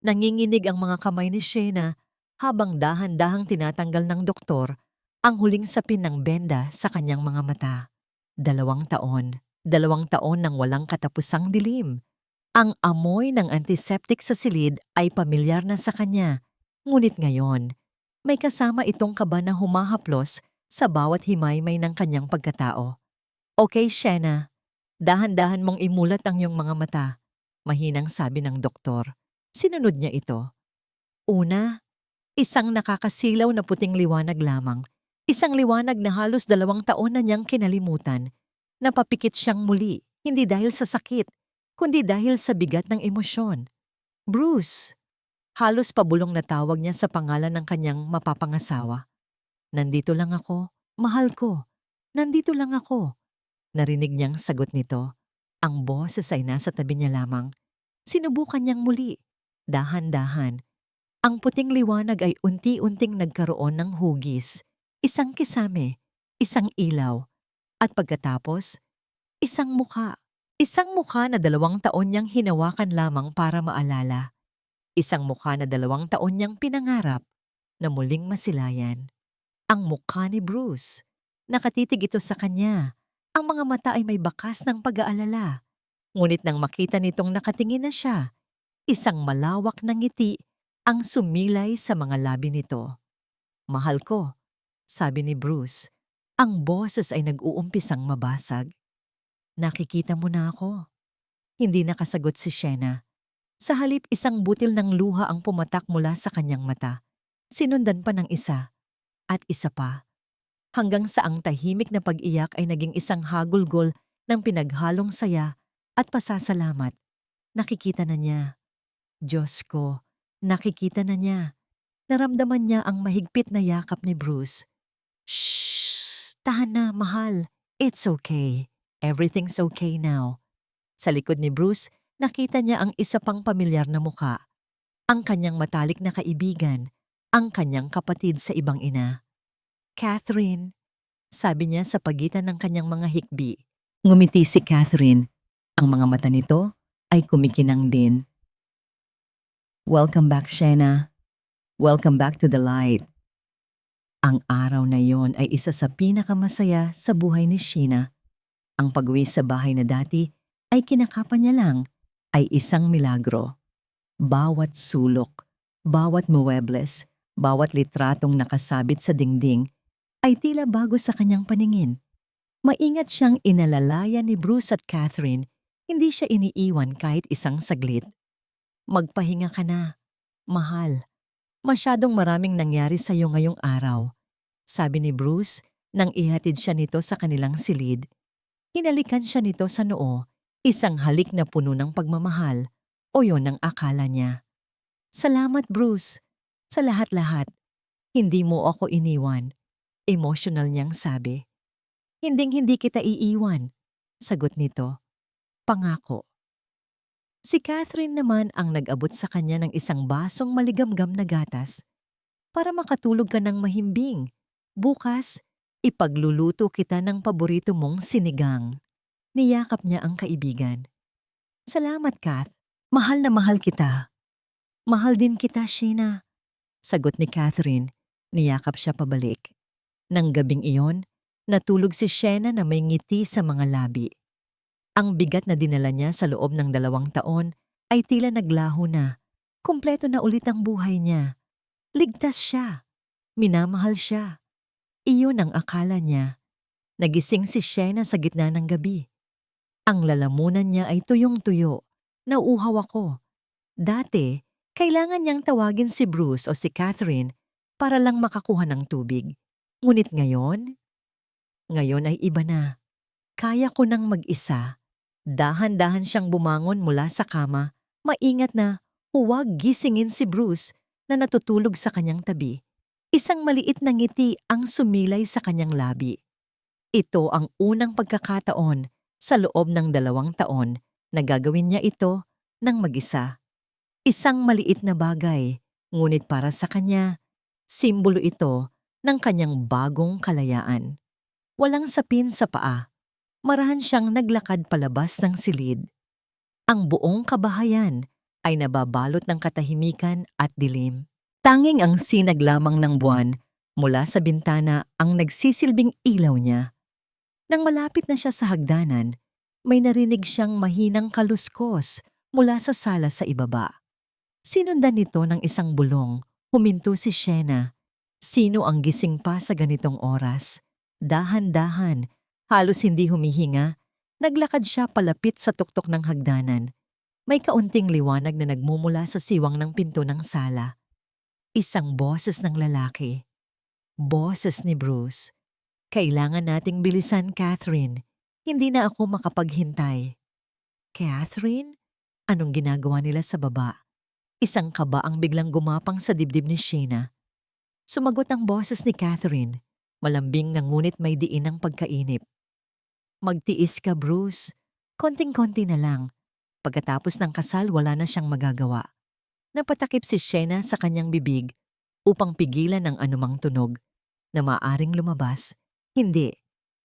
Nanginginig ang mga kamay ni Shayna habang dahan-dahang tinatanggal ng doktor ang huling sapin ng benda sa kanyang mga mata. 2 taon. 2 taon ng walang katapusang dilim. Ang amoy ng antiseptic sa silid ay pamilyar na sa kanya. Ngunit ngayon, may kasama itong kaba na humahaplos sa bawat himaymay ng kanyang pagkatao. Okay, Shayna. Dahan-dahan mong imulat ang iyong mga mata. Mahinang sabi ng doktor. Sinunod niya ito. Una, isang nakakasilaw na puting liwanag lamang. Isang liwanag na halos 2 taon na niyang kinalimutan. Napapikit siyang muli, hindi dahil sa sakit, kundi dahil sa bigat ng emosyon. Bruce! Halos pabulong na tawag niya sa pangalan ng kanyang mapapangasawa. Nandito lang ako, mahal ko. Nandito lang ako. Narinig niyang sagot nito. Ang boses ay nasa tabi niya lamang. Sinubukan niyang muli. Dahan-dahan. Ang puting liwanag ay unti-unting nagkaroon ng hugis. Isang kisame, isang ilaw, at pagkatapos, isang mukha. Isang mukha na 2 taon niyang hinawakan lamang para maalala. Isang mukha na 2 taon niyang pinangarap na muling masilayan. Ang mukha ni Bruce. Nakatitig ito sa kanya. Ang mga mata ay may bakas ng pag-aalala. Ngunit nang makita nitong nakatingin na siya, isang malawak na ngiti ang sumilay sa mga labi nito. Mahal ko, sabi ni Bruce. Ang boses ay nag-uumpisang mabasag. Nakikita mo na ako. Hindi nakasagot si Shayna. Sa halip isang butil ng luha ang pumatak mula sa kanyang mata. Sinundan pa ng isa at isa pa. Hanggang sa ang tahimik na pag-iyak ay naging isang hagulgol ng pinaghalong saya at pasasalamat. Nakikita na niya. Diyos ko, nakikita na niya. Naramdaman niya ang mahigpit na yakap ni Bruce. Shh! Tahan na, mahal. It's okay. Everything's okay now. Sa likod ni Bruce, nakita niya ang isa pang pamilyar na muka. Ang kanyang matalik na kaibigan, ang kanyang kapatid sa ibang ina. Catherine, sabi niya sa pagitan ng kanyang mga hikbi. Ngumiti si Catherine. Ang mga mata nito ay kumikinang din. Welcome back, Shayna. Welcome back to the light. Ang araw na yon ay isa sa pinakamasaya sa buhay ni Shayna. Ang pag-uwi sa bahay na dati ay kinakapan niya lang ay isang milagro. Bawat sulok, bawat muebles, bawat litratong nakasabit sa dingding ay tila bago sa kanyang paningin. Maingat siyang inalalaya ni Bruce at Catherine, hindi siya iniiwan kahit isang saglit. Magpahinga ka na, mahal. Masyadong maraming nangyari sa iyo ngayong araw, sabi ni Bruce nang ihatid siya nito sa kanilang silid. Hinalikan siya nito sa noo, isang halik na puno ng pagmamahal, o yon ang akala niya. Salamat, Bruce, sa lahat-lahat. Hindi mo ako iniwan. Emotional niyang sabi. Hinding-hindi kita iiwan, sagot nito. Pangako. Si Catherine naman ang nag-abot sa kanya ng isang basong maligamgam na gatas. Para makatulog ka ng mahimbing. Bukas, ipagluluto kita ng paborito mong sinigang. Niyakap niya ang kaibigan. Salamat, Kath. Mahal na mahal kita. Mahal din kita, Shayna. Sagot ni Catherine. Niyakap siya pabalik. Nang gabing iyon, natulog si Shayna na may ngiti sa mga labi. Ang bigat na dinala niya sa loob ng 2 taon ay tila naglaho na. Kumpleto na ulit ang buhay niya. Ligtas siya. Minamahal siya. Iyon ang akala niya. Nagising si Shayna sa gitna ng gabi. Ang lalamunan niya ay tuyong-tuyo. Nauuhaw ako. Dati, kailangan niyang tawagin si Bruce o si Catherine para lang makakuha ng tubig. Ngunit ngayon ay iba na. Kaya ko nang mag-isa. Dahan-dahan siyang bumangon mula sa kama, maingat na huwag gisingin si Bruce na natutulog sa kanyang tabi. Isang maliit na ngiti ang sumilay sa kanyang labi. Ito ang unang pagkakataon sa loob ng 2 taon na gagawin niya ito ng mag-isa. Isang maliit na bagay, ngunit para sa kanya, simbolo ito ng kanyang bagong kalayaan. Walang sapin sa paa. Marahan siyang naglakad palabas ng silid. Ang buong kabahayan ay nababalot ng katahimikan at dilim. Tanging ang sinag lamang ng buwan mula sa bintana ang nagsisilbing ilaw niya. Nang malapit na siya sa hagdanan, may narinig siyang mahinang kaluskos mula sa sala sa ibaba. Sinundan nito ng isang bulong. Huminto si Shena. Sino ang gising pa sa ganitong oras? Dahan-dahan, halos hindi humihinga, naglakad siya palapit sa tuktok ng hagdanan. May kaunting liwanag na nagmumula sa siwang ng pinto ng sala. Isang boses ng lalaki. Boses ni Bruce. Kailangan nating bilisan, Catherine. Hindi na ako makapaghintay. Catherine? Anong ginagawa nila sa baba? Isang kaba ang biglang gumapang sa dibdib ni Sheena. Sumagot ang boses ni Catherine. Malambing na ngunit may diin ang pagkainip. Magtiis ka, Bruce. Konting-konti na lang. Pagkatapos ng kasal, wala na siyang magagawa. Napatakip si Sheena sa kanyang bibig upang pigilan ang anumang tunog na maaaring lumabas. Hindi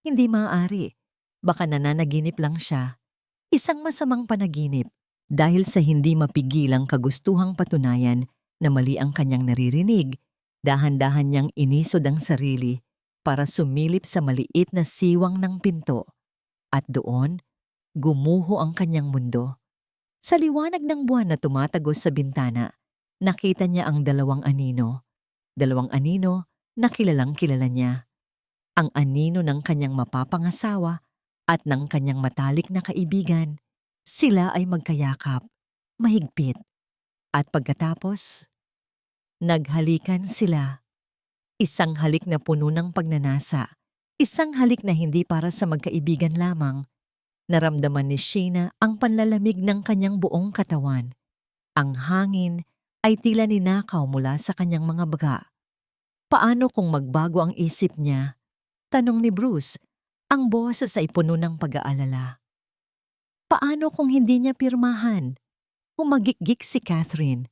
maaari. Baka nananaginip lang siya. Isang masamang panaginip dahil sa hindi mapigilang kagustuhang patunayan na mali ang kanyang naririnig. Dahan-dahan niyang inisod ang sarili para sumilip sa maliit na siwang ng pinto. At doon, gumuho ang kanyang mundo. Sa liwanag ng buwan na tumatagos sa bintana, nakita niya ang dalawang anino. Dalawang anino na kilalang kilala niya. Ang anino ng kanyang mapapangasawa at ng kanyang matalik na kaibigan. Sila ay magkayakap, mahigpit. At pagkatapos, naghalikan sila. Isang halik na puno ng pagnanasa. Isang halik na hindi para sa magkaibigan lamang. Naramdaman ni Sheena ang panlalamig ng kanyang buong katawan. Ang hangin ay tila ninakaw mula sa kanyang mga baga. Paano kung magbago ang isip niya? Tanong ni Bruce, ang boses ay puno ng pag-aalala. Paano kung hindi niya pirmahan? Humagikgik si Catherine.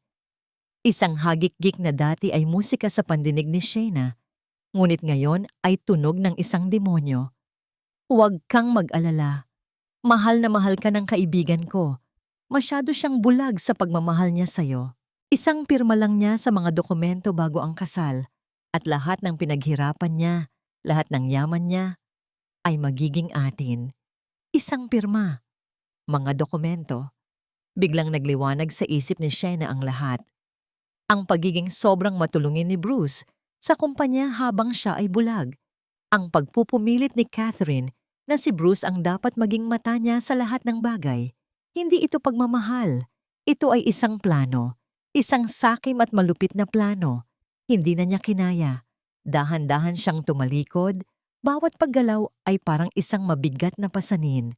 Isang hagikgik na dati ay musika sa pandinig ni Sheena, ngunit ngayon ay tunog ng isang demonyo. Huwag kang mag-alala. Mahal na mahal ka ng kaibigan ko. Masyado siyang bulag sa pagmamahal niya sa'yo. Isang pirma lang niya sa mga dokumento bago ang kasal at lahat ng pinaghirapan niya, lahat ng yaman niya, ay magiging atin. Isang pirma. Mga dokumento. Biglang nagliwanag sa isip ni Sheena ang lahat. Ang pagiging sobrang matulungin ni Bruce sa kumpanya habang siya ay bulag. Ang pagpupumilit ni Catherine na si Bruce ang dapat maging mata niya sa lahat ng bagay. Hindi ito pagmamahal. Ito ay isang plano. Isang sakim at malupit na plano. Hindi na niya kinaya. Dahan-dahan siyang tumalikod. Bawat paggalaw ay parang isang mabigat na pasanin.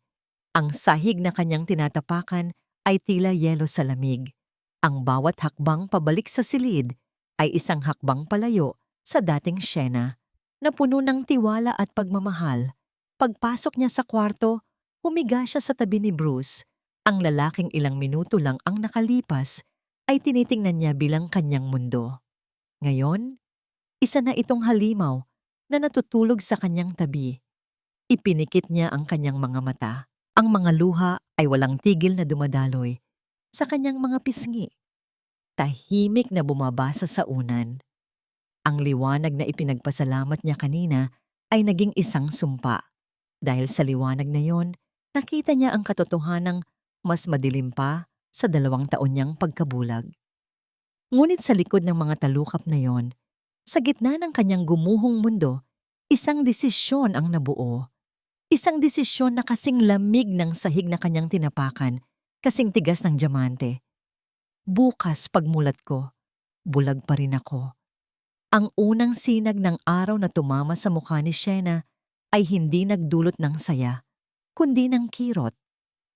Ang sahig na kanyang tinatapakan ay tila yelo sa lamig. Ang bawat hakbang pabalik sa silid ay isang hakbang palayo sa dating Sheena na puno ng tiwala at pagmamahal. Pagpasok niya sa kwarto, humiga siya sa tabi ni Bruce. Ang lalaking ilang minuto lang ang nakalipas ay tinitingnan niya bilang kanyang mundo. Ngayon, isa na itong halimaw na natutulog sa kanyang tabi. Ipinikit niya ang kanyang mga mata. Ang mga luha ay walang tigil na dumadaloy sa kanyang mga pisngi. Tahimik na bumabasa sa unan. Ang liwanag na ipinagpasalamat niya kanina ay naging isang sumpa. Dahil sa liwanag na yon, nakita niya ang katotohanang mas madilim pa sa 2 taon niyang pagkabulag. Ngunit sa likod ng mga talukap na yon, sa gitna ng kanyang gumuhong mundo, isang desisyon ang nabuo. Isang desisyon na kasing lamig ng sahig na kanyang tinapakan, kasing tigas ng diamante. Bukas pagmulat ko, bulag pa rin ako. Ang unang sinag ng araw na tumama sa mukha ni Sheena ay hindi nagdulot ng saya, kundi ng kirot.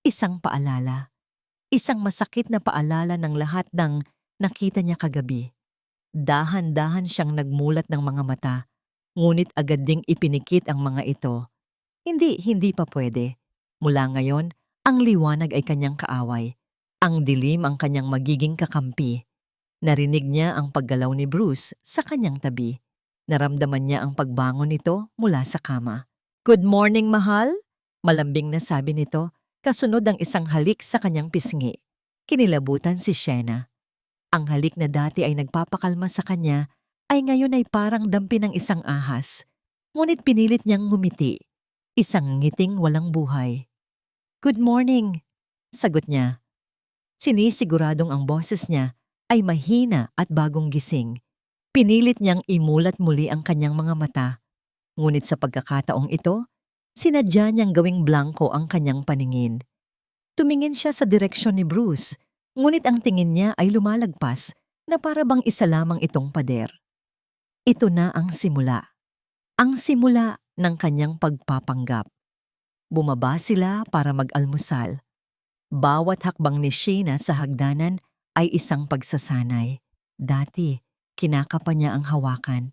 Isang paalala. Isang masakit na paalala ng lahat ng nakita niya kagabi. Dahan-dahan siyang nagmulat ng mga mata, ngunit agad ding ipinikit ang mga ito. Hindi pa pwede. Mula ngayon, ang liwanag ay kanyang kaaway. Ang dilim ang kanyang magiging kakampi. Narinig niya ang paggalaw ni Bruce sa kanyang tabi. Naramdaman niya ang pagbangon nito mula sa kama. "Good morning, mahal?" Malambing na sabi nito, kasunod ang isang halik sa kanyang pisngi. Kinilabutan si Shena. Ang halik na dati ay nagpapakalma sa kanya ay ngayon ay parang dampi ng isang ahas. Ngunit pinilit niyang ngumiti. Isang ngiting walang buhay. "Good morning," sagot niya. Sinisiguradong ang boses niya ay mahina at bagong gising. Pinilit niyang imulat muli ang kanyang mga mata. Ngunit sa pagkakataong ito, sinadya niyang gawing blanko ang kanyang paningin. Tumingin siya sa direksyon ni Bruce, ngunit ang tingin niya ay lumalagpas na para bang isa lamang itong pader. Ito na ang simula. Ang simula ng kanyang pagpapanggap. Bumaba sila para mag-almusal. Bawat hakbang ni Sheena sa hagdanan ay isang pagsasanay. Dati, kinakapa niya ang hawakan.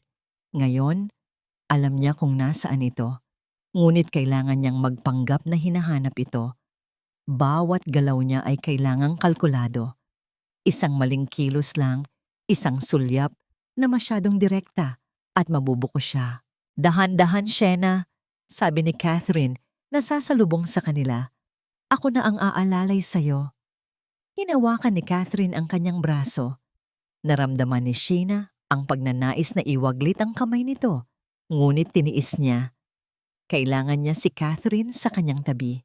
Ngayon, alam niya kung nasaan ito. Ngunit kailangan niyang magpanggap na hinahanap ito. Bawat galaw niya ay kailangang kalkulado. Isang maling kilos lang, isang sulyap na masyadong direkta at mabubuko siya. "Dahan-dahan, Sheena," sabi ni Catherine na sasalubong sa kanila. "Ako na ang aalalay sa'yo." Hinawakan ni Catherine ang kanyang braso. Naramdaman ni Sheena ang pagnanais na iwaglit ang kamay nito, ngunit tiniis niya. Kailangan niya si Catherine sa kanyang tabi.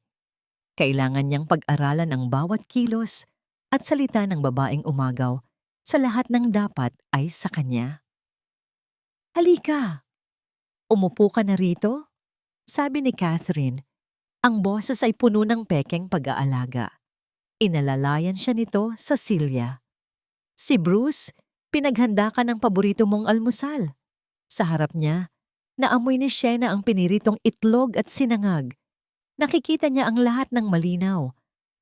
Kailangan niyang pag-aralan ang bawat kilos at salita ng babaeng umagaw sa lahat ng dapat ay sa kanya. "Halika! Umupo ka na rito," sabi ni Catherine. Ang boses ay puno ng pekeng pag-aalaga. Inalalayan siya nito sa silya. Si Bruce, pinaghanda ka ng paborito mong almusal. Sa harap niya, naamoy ni Sheena ang piniritong itlog at sinangag. Nakikita niya ang lahat ng malinaw,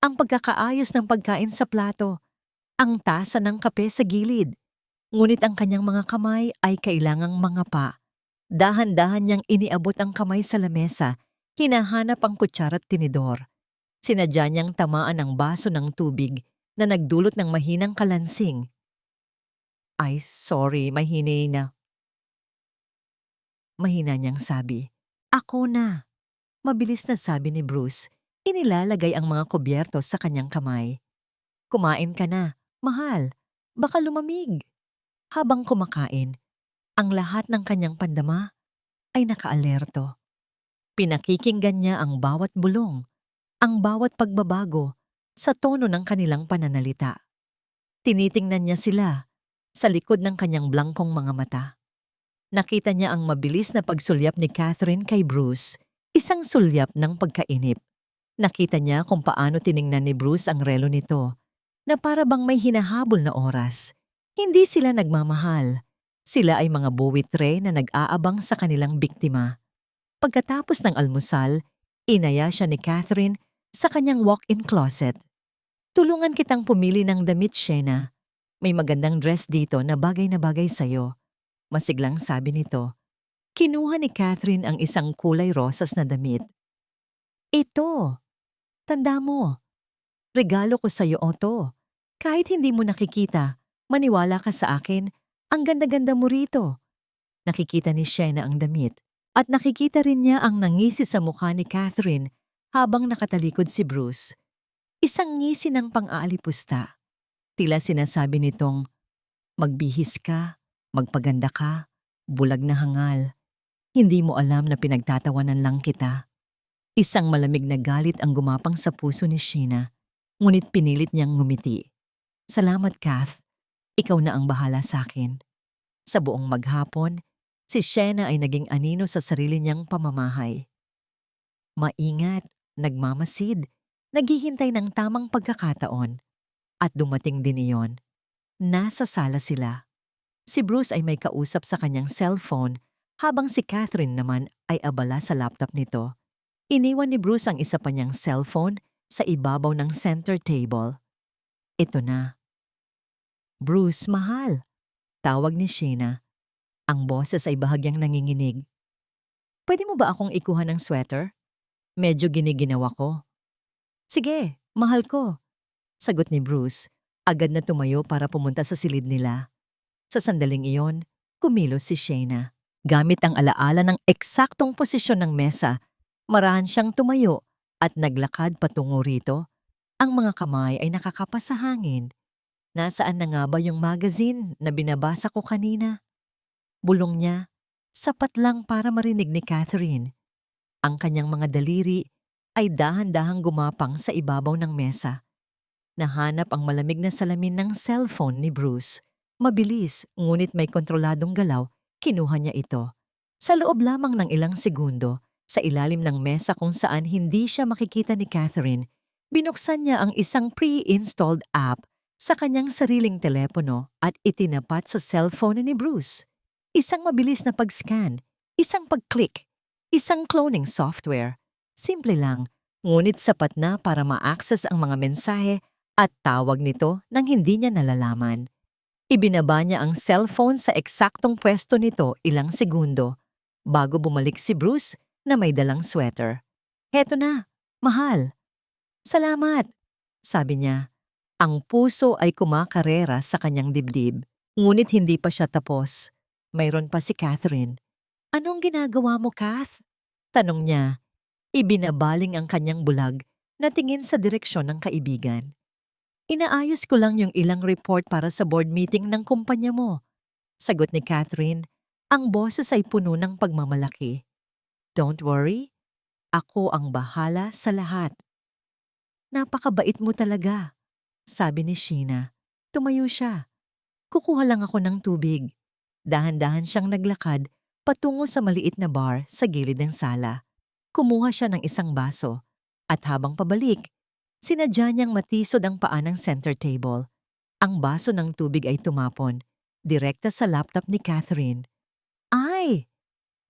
ang pagkakaayos ng pagkain sa plato, ang tasa ng kape sa gilid. Ngunit ang kanyang mga kamay ay kailangang mangapa. Dahan-dahan niyang iniabot ang kamay sa lamesa, hinahanap ang kutsara at tinidor. Sinadya niyang tamaan ang baso ng tubig na nagdulot ng mahinang kalansing. "Ay, sorry, mahina niyang sabi. "Ako na," mabilis na sabi ni Bruce. Inilalagay ang mga kubyertos sa kanyang kamay. "Kumain ka na, mahal. Baka lumamig." Habang kumakain, ang lahat ng kanyang pandama ay nakaalerto. Pinakikinggan niya ang bawat bulong, ang bawat pagbabago sa tono ng kanilang pananalita. Tinitingnan niya sila sa likod ng kanyang blangkong mga mata. Nakita niya ang mabilis na pagsulyap ni Catherine kay Bruce, isang sulyap ng pagkainip. Nakita niya kung paano tiningnan ni Bruce ang relo nito, na para bang may hinahabol na oras. Hindi sila nagmamahal. Sila ay mga buwitre na nag-aabang sa kanilang biktima. Pagkatapos ng almusal, inaya siya ni Catherine sa kanyang walk-in closet. "Tulungan kitang pumili ng damit, Sheena. May magandang dress dito na bagay sa'yo," masiglang sabi nito. Kinuha ni Catherine ang isang kulay rosas na damit. "Ito, tanda mo. Regalo ko sa'yo to. Kahit hindi mo nakikita, maniwala ka sa akin, ang ganda-ganda mo rito." Nakikita ni Sheena ang damit at nakikita rin niya ang nangisi sa mukha ni Catherine habang nakatalikod si Bruce. Isang ngisi ng pang-aalipusta. Tila sinasabi nitong, "Magbihis ka, magpaganda ka, bulag na hangal. Hindi mo alam na pinagtatawanan lang kita." Isang malamig na galit ang gumapang sa puso ni Sheena, ngunit pinilit niyang ngumiti. "Salamat, Kath. Ikaw na ang bahala sa akin." Sa buong maghapon, si Sheena ay naging anino sa sarili niyang pamamahay. Maingat, nagmamasid, naghihintay ng tamang pagkakataon. At dumating din iyon. Nasa sala sila. Si Bruce ay may kausap sa kanyang cellphone habang si Catherine naman ay abala sa laptop nito. Iniwan ni Bruce ang isa pa niyang cellphone sa ibabaw ng center table. "Ito na." "Bruce, mahal," tawag ni Sheena. Ang boses ay bahagyang nanginginig. "Pwede mo ba akong ikuha ng sweater? Medyo giniginawa ko." "Sige, mahal ko," sagot ni Bruce. Agad na tumayo para pumunta sa silid nila. Sa sandaling iyon, kumilos si Sheena. Gamit ang alaala ng eksaktong posisyon ng mesa, marahan siyang tumayo at naglakad patungo rito. Ang mga kamay ay nakakapas sa hangin. Nasaan na nga ba yung magazine na binabasa ko kanina? Bulong niya, sapat lang para marinig ni Catherine. Ang kanyang mga daliri ay dahan-dahang gumapang sa ibabaw ng mesa. Nahanap ang malamig na salamin ng cellphone ni Bruce. Mabilis, ngunit may kontroladong galaw, kinuha niya ito. Sa loob lamang ng ilang segundo, sa ilalim ng mesa kung saan hindi siya makikita ni Catherine, binuksan niya ang isang pre-installed app sa kanyang sariling telepono at itinapat sa cellphone ni Bruce. Isang mabilis na pag-scan, isang pag-click, isang cloning software. Simple lang, ngunit sapat na para ma-access ang mga mensahe at tawag nito nang hindi niya nalalaman. Ibinaba niya ang cellphone sa eksaktong pwesto nito ilang segundo bago bumalik si Bruce na may dalang sweater. Heto na, mahal. Salamat, sabi niya. Ang puso ay kumakarera sa kanyang dibdib, ngunit hindi pa siya tapos. Mayroon pa si Catherine. Anong ginagawa mo, Kath? Tanong niya. Ibinabaling ang kanyang bulag na tingin sa direksyon ng kaibigan. Inaayos ko lang yung ilang report para sa board meeting ng kumpanya mo. Sagot ni Catherine, ang boses ay puno ng pagmamalaki. Don't worry, ako ang bahala sa lahat. Napakabait mo talaga, sabi ni Sheena. Tumayo siya. Kukuha lang ako ng tubig. Dahan-dahan siyang naglakad patungo sa maliit na bar sa gilid ng sala. Kumuha siya ng isang baso at habang pabalik, sinadya niyang matisod ang paa ng center table. Ang baso ng tubig ay tumapon, direkta sa laptop ni Catherine. Ay!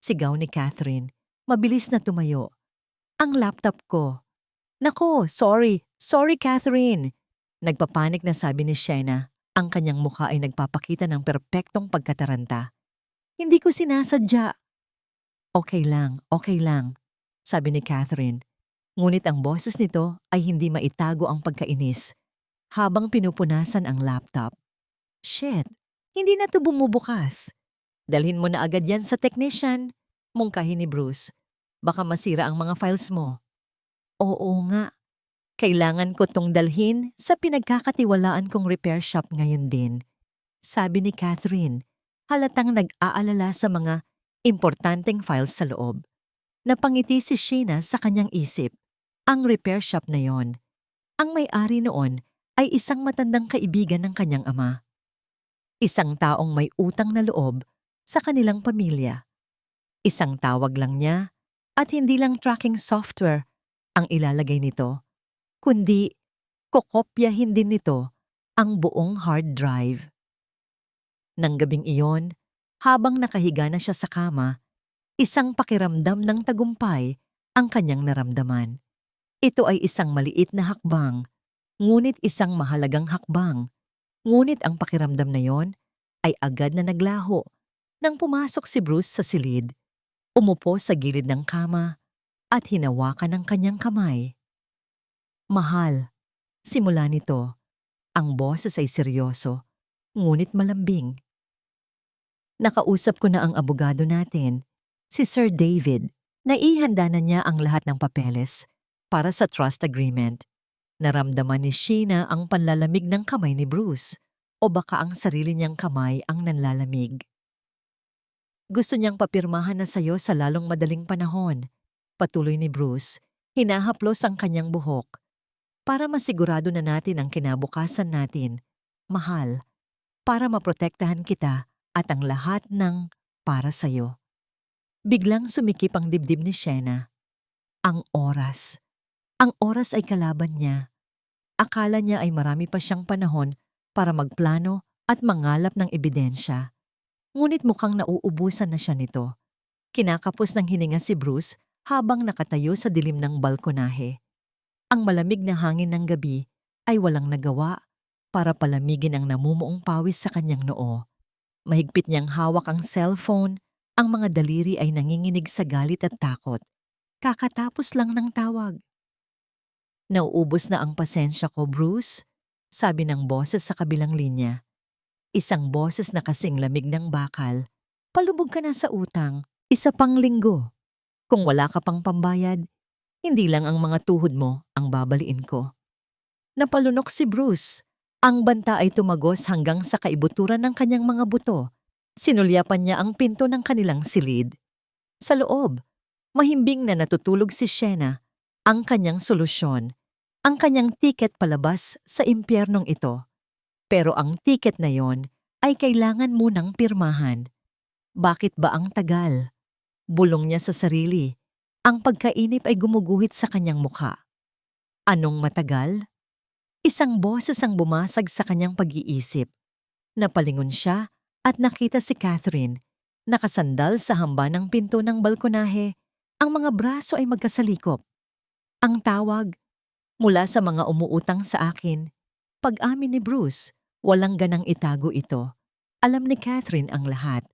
Sigaw ni Catherine. Mabilis na tumayo. Ang laptop ko. Nako, sorry. Sorry, Catherine. Nagpapanik na sabi ni Sheena. Ang kanyang mukha ay nagpapakita ng perpektong pagkataranta. Hindi ko sinasadya. Okay lang, sabi ni Catherine. Ngunit ang boses nito ay hindi maitago ang pagkainis habang pinupunasan ang laptop. Shit, hindi na to bumubukas. Dalhin mo na agad yan sa technician, mungkahi ni Bruce. Baka masira ang mga files mo. Oo nga. Kailangan ko tong dalhin sa pinagkakatiwalaan kong repair shop ngayon din. Sabi ni Catherine, halatang nag-aalala sa mga importanteng files sa loob. Napangiti si Sheena sa kanyang isip. Ang repair shop na yon. Ang may-ari noon ay isang matandang kaibigan ng kanyang ama. Isang taong may utang na loob sa kanilang pamilya. Isang tawag lang niya at hindi lang tracking software ang ilalagay nito, kundi kokopyahin din nito ang buong hard drive. Nang gabing iyon, habang nakahiga na siya sa kama, isang pakiramdam ng tagumpay ang kanyang naramdaman. Ito ay isang maliit na hakbang, ngunit isang mahalagang hakbang. Ngunit ang pakiramdam na yon ay agad na naglaho nang pumasok si Bruce sa silid. Umupo sa gilid ng kama at hinawakan ang kanyang kamay. Mahal, simula nito, ang boses ay seryoso, ngunit malambing. Nakausap ko na ang abogado natin, si Sir David. Naihanda na niya ang lahat ng papeles para sa trust agreement. Naramdaman ni Sheena ang panlalamig ng kamay ni Bruce o baka ang sarili niyang kamay ang nanlalamig. Gusto niyang papirmahan na sayo sa lalong madaling panahon. Patuloy ni Bruce, hinahaplos ang kanyang buhok. Para masigurado na natin ang kinabukasan natin, mahal, para maprotektahan kita at ang lahat ng para sayo. Biglang sumikip ang dibdib ni Sheena. Ang oras. Ang oras ay kalaban niya. Akala niya ay marami pa siyang panahon para magplano at mangalap ng ebidensya. Ngunit mukhang nauubusan na siya nito. Kinakapos ng hininga si Bruce habang nakatayo sa dilim ng balkonahe. Ang malamig na hangin ng gabi ay walang nagawa para palamigin ang namumuong pawis sa kanyang noo. Mahigpit niyang hawak ang cellphone, ang mga daliri ay nanginginig sa galit at takot. Kakatapos lang ng tawag. Nauubos na ang pasensya ko, Bruce, sabi ng boses sa kabilang linya. Isang boses na kasing lamig ng bakal. Palubog ka na sa utang, isa pang linggo. Kung wala ka pang pambayad, hindi lang ang mga tuhod mo ang babaliin ko. Napalunok si Bruce. Ang banta ay tumagos hanggang sa kaibuturan ng kanyang mga buto. Sinulyapan niya ang pinto ng kanilang silid. Sa loob, mahimbing na natutulog si Shena. Ang kanyang solusyon, ang kanyang tiket palabas sa impyernong ito. Pero ang tiket na yon ay kailangan munang pirmahan. Bakit ba ang tagal? Bulong niya sa sarili. Ang pagkainip ay gumuguhit sa kanyang mukha. Anong matagal? Isang boses ang bumasag sa kanyang pag-iisip. Napalingon siya at nakita si Catherine. Nakasandal sa hamba ng pinto ng balkonahe. Ang mga braso ay magkasalikop. Ang tawag, mula sa mga umuutang sa akin. Pag-amin ni Bruce, walang ganang itago ito. Alam ni Catherine ang lahat.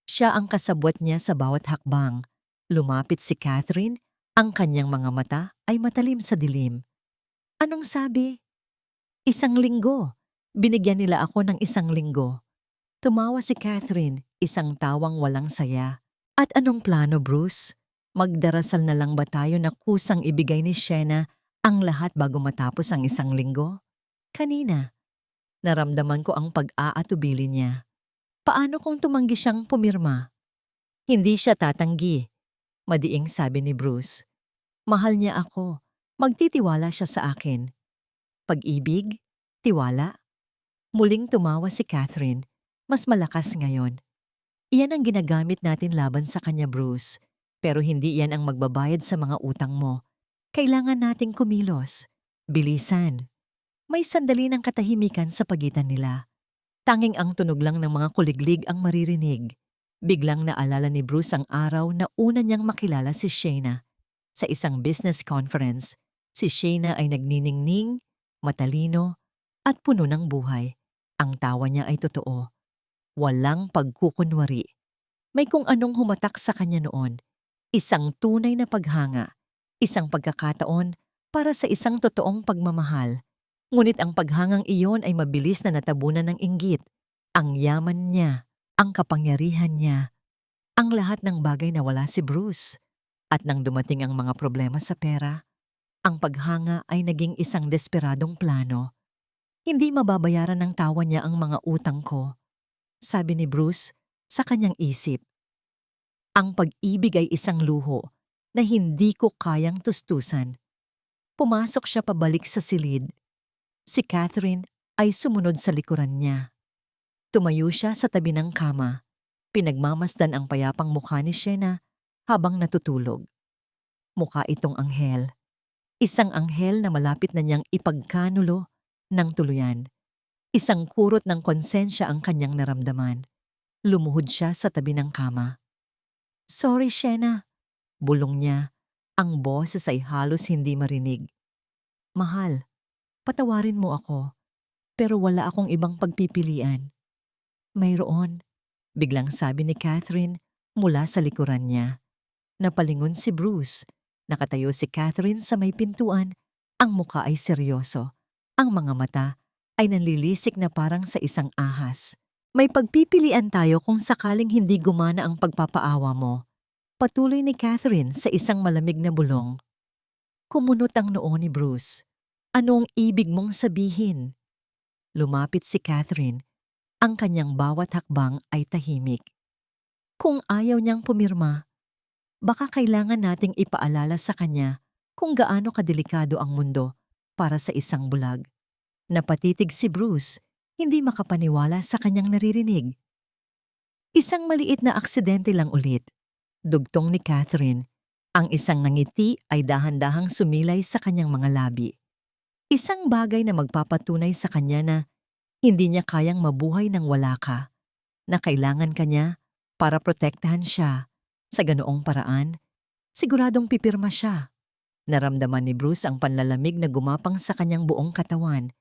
Siya ang kasabwat niya sa bawat hakbang. Lumapit si Catherine, ang kanyang mga mata ay matalim sa dilim. Anong sabi? 1 linggo. Binigyan nila ako ng 1 linggo. Tumawa si Catherine, isang tawang walang saya. At anong plano, Bruce? Magdarasal na lang ba tayo na kusang ibigay ni Shena ang lahat bago matapos ang 1 linggo? Kanina, naramdaman ko ang pag-aatubili niya. Paano kung tumanggi siyang pumirma? Hindi siya tatanggi. Madiing sabi ni Bruce. Mahal niya ako. Magtitiwala siya sa akin. Pag-ibig? Tiwala? Muling tumawa si Catherine. Mas malakas ngayon. Iyan ang ginagamit natin laban sa kanya, Bruce. Pero hindi iyan ang magbabayad sa mga utang mo. Kailangan nating kumilos. Bilisan. May sandali ng katahimikan sa pagitan nila. Tanging ang tunog lang ng mga kuliglig ang maririnig. Biglang naalala ni Bruce ang araw na una niyang makilala si Shena. Sa isang business conference, si Shena ay nagniningning, matalino, at puno ng buhay. Ang tawa niya ay totoo. Walang pagkukunwari. May kung anong humatak sa kanya noon. Isang tunay na paghanga. Isang pagkakataon para sa isang totoong pagmamahal. Ngunit ang paghangang iyon ay mabilis na natabunan ng inggit. Ang yaman niya, ang kapangyarihan niya, ang lahat ng bagay na wala si Bruce. At nang dumating ang mga problema sa pera, ang paghanga ay naging isang desperadong plano. Hindi mababayaran ng tawa niya ang mga utang ko, sabi ni Bruce sa kanyang isip. Ang pag-ibig ay isang luho na hindi ko kayang tustusan. Pumasok siya pabalik sa silid. Si Catherine ay sumunod sa likuran niya. Tumayo siya sa tabi ng kama. Pinagmamasdan ang payapang mukha ni Shena habang natutulog. Mukha itong anghel. Isang anghel na malapit na niyang ipagkanulo ng tuluyan. Isang kurot ng konsensya ang kanyang naramdaman. Lumuhod siya sa tabi ng kama. Sorry, Shena. Bulong niya. Ang boses ay halos hindi marinig. Mahal, patawarin mo ako. Pero wala akong ibang pagpipilian. Mayroon, biglang sabi ni Catherine mula sa likuran niya. Napalingon si Bruce. Nakatayo si Catherine sa may pintuan. Ang muka ay seryoso. Ang mga mata ay nanlilisik na parang sa isang ahas. May pagpipilian tayo kung sakaling hindi gumana ang pagpapaawa mo. Patuloy ni Catherine sa isang malamig na bulong. Kumunot ang noo ni Bruce. Ano ang ibig mong sabihin? Lumapit si Catherine. Ang kanyang bawat hakbang ay tahimik. Kung ayaw niyang pumirma, baka kailangan nating ipaalala sa kanya kung gaano kadelikado ang mundo para sa isang bulag. Napatitig si Bruce, hindi makapaniwala sa kanyang naririnig. Isang maliit na aksidente lang ulit. Dugtong ni Catherine. Ang isang ngiti ay dahan-dahang sumilay sa kanyang mga labi. Isang bagay na magpapatunay sa kanya na hindi niya kayang mabuhay nang wala ka, na kailangan ka niya para protektahan siya. Sa ganoong paraan, siguradong pipirma siya. Naramdaman ni Bruce ang panlalamig na gumapang sa kanyang buong katawan.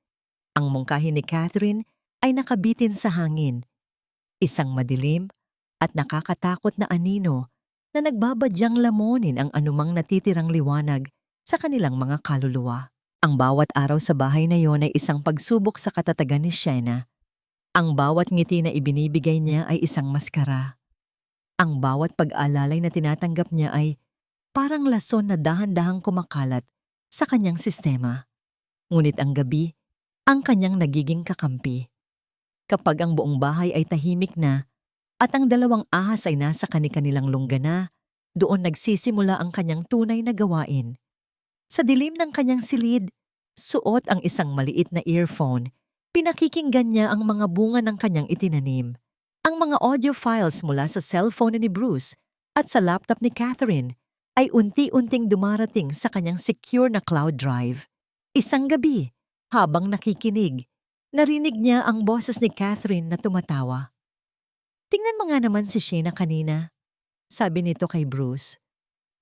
Ang mungkahi ni Catherine ay nakabitin sa hangin. Isang madilim at nakakatakot na anino na nagbabadyang lamunin ang anumang natitirang liwanag sa kanilang mga kaluluwa. Ang bawat araw sa bahay na yon ay isang pagsubok sa katatagan ni Shena. Ang bawat ngiti na ibinibigay niya ay isang maskara. Ang bawat pag-aalalay na tinatanggap niya ay parang lason na dahan-dahang kumakalat sa kanyang sistema. Ngunit ang gabi, ang kanyang nagiging kakampi. Kapag ang buong bahay ay tahimik na at ang dalawang ahas ay nasa kani-kanilang lunggana, doon nagsisimula ang kanyang tunay na gawain. Sa dilim ng kanyang silid, suot ang isang maliit na earphone. Pinakikinggan niya ang mga bunga ng kanyang itinanim. Ang mga audio files mula sa cellphone ni Bruce at sa laptop ni Catherine ay unti-unting dumarating sa kanyang secure na cloud drive. Isang gabi, habang nakikinig, narinig niya ang boses ni Catherine na tumatawa. "Tingnan mo nga naman si Shayna kanina," sabi nito kay Bruce.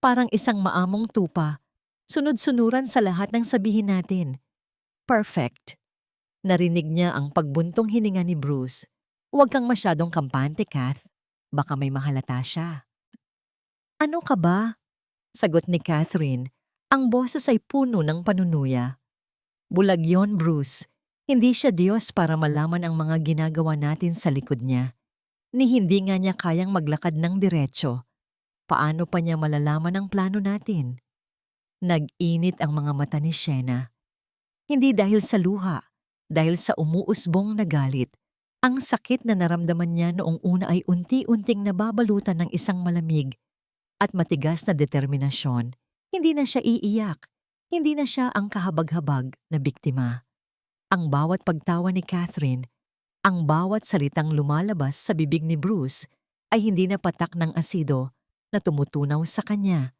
"Parang isang maamong tupa. Sunod-sunuran sa lahat ng sabihin natin. Perfect." Narinig niya ang pagbuntong hininga ni Bruce. "Huwag kang masyadong kampante, Kath. Baka may mahalata siya." "Ano ka ba?" sagot ni Catherine. Ang boses ay puno ng panunuya. "Bulag yon, Bruce. Hindi siya Diyos para malaman ang mga ginagawa natin sa likod niya. Ni hindi nga niya kayang maglakad ng diretso. Paano pa niya malalaman ang plano natin?" Nag-init ang mga mata ni Shayna. Hindi dahil sa luha, dahil sa umuusbong na galit. Ang sakit na naramdaman niya noong una ay unti-unting nababalutan ng isang malamig at matigas na determinasyon. Hindi na siya iiyak. Hindi na siya ang kahabag-habag na biktima. Ang bawat pagtawa ni Catherine, ang bawat salitang lumalabas sa bibig ni Bruce ay hindi na patak ng asido na tumutunaw sa kanya,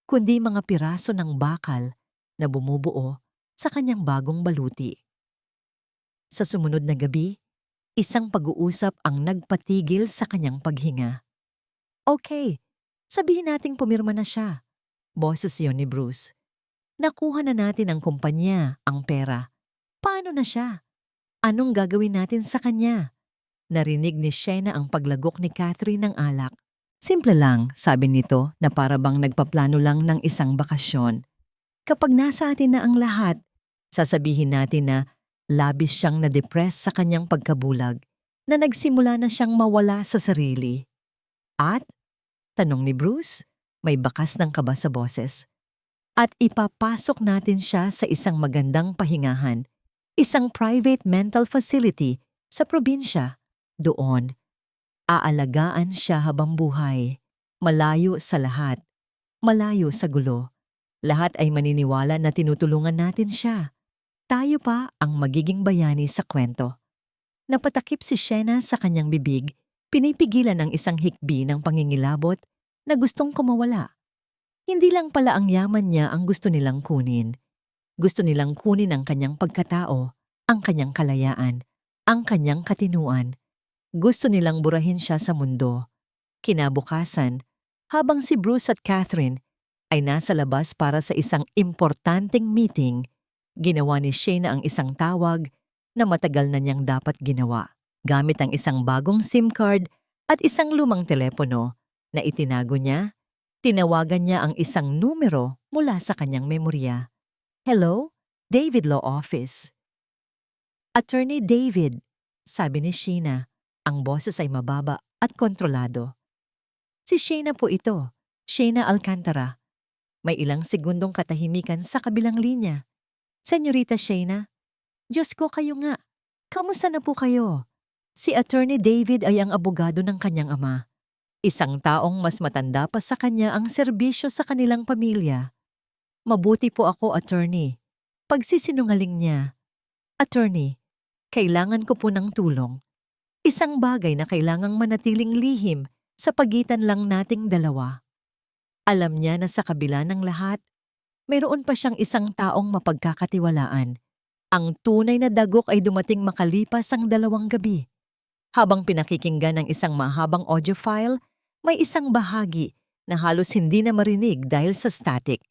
kundi mga piraso ng bakal na bumubuo sa kanyang bagong baluti. Sa sumunod na gabi, isang pag-uusap ang nagpatigil sa kanyang paghinga. "Okay, sabihin nating pumirma na siya." Boses yon ni Bruce. "Nakuha na natin ang kumpanya, ang pera. Paano na siya? Anong gagawin natin sa kanya?" Narinig ni Shayna ang paglagok ni Catherine ng alak. "Simple lang," sabi nito, na para bang nagpaplano lang ng isang bakasyon. "Kapag nasa atin na ang lahat, sasabihin natin na labis siyang na-depress sa kanyang pagkabulag, na nagsimula na siyang mawala sa sarili." "At?" tanong ni Bruce, may bakas ng kaba sa boses. "At ipapasok natin siya sa isang magandang pahingahan, isang private mental facility sa probinsya. Doon, aalagaan siya habang buhay, malayo sa lahat, malayo sa gulo. Lahat ay maniniwala na tinutulungan natin siya. Tayo pa ang magiging bayani sa kwento." Napatakip si Shayna sa kanyang bibig, pinipigilan ang isang hikbi ng pangingilabot na gustong kumawala. Hindi lang pala ang yaman niya ang gusto nilang kunin. Gusto nilang kunin ang kanyang pagkatao, ang kanyang kalayaan, ang kanyang katinuan. Gusto nilang burahin siya sa mundo. Kinabukasan, habang si Bruce at Catherine ay nasa labas para sa isang importanteng meeting, ginawa ni Shayna ang isang tawag na matagal na niyang dapat ginawa. Gamit ang isang bagong SIM card at isang lumang telepono na itinago niya, tinawagan niya ang isang numero mula sa kanyang memorya. "Hello, David Law Office." "Attorney David," sabi ni Shayna. Ang boses ay mababa at kontrolado. "Si Shayna po ito, Shayna Alcantara." May ilang segundong katahimikan sa kabilang linya. "Senyorita Shayna, Diyos ko, kayo nga. Kamusta na po kayo?" Si Attorney David ay ang abogado ng kanyang ama. Isang taong mas matanda pa sa kanya ang serbisyo sa kanilang pamilya. "Mabuti po ako, attorney." Pagsisinungaling niya. "Attorney, kailangan ko po ng tulong. Isang bagay na kailangang manatiling lihim sa pagitan lang nating dalawa." Alam niya na sa kabila ng lahat, mayroon pa siyang isang taong mapagkakatiwalaan. Ang tunay na dagok ay dumating makalipas ang 2 gabi. Habang pinakikinggan ng isang mahabang audio file, may isang bahagi na halos hindi na marinig dahil sa static.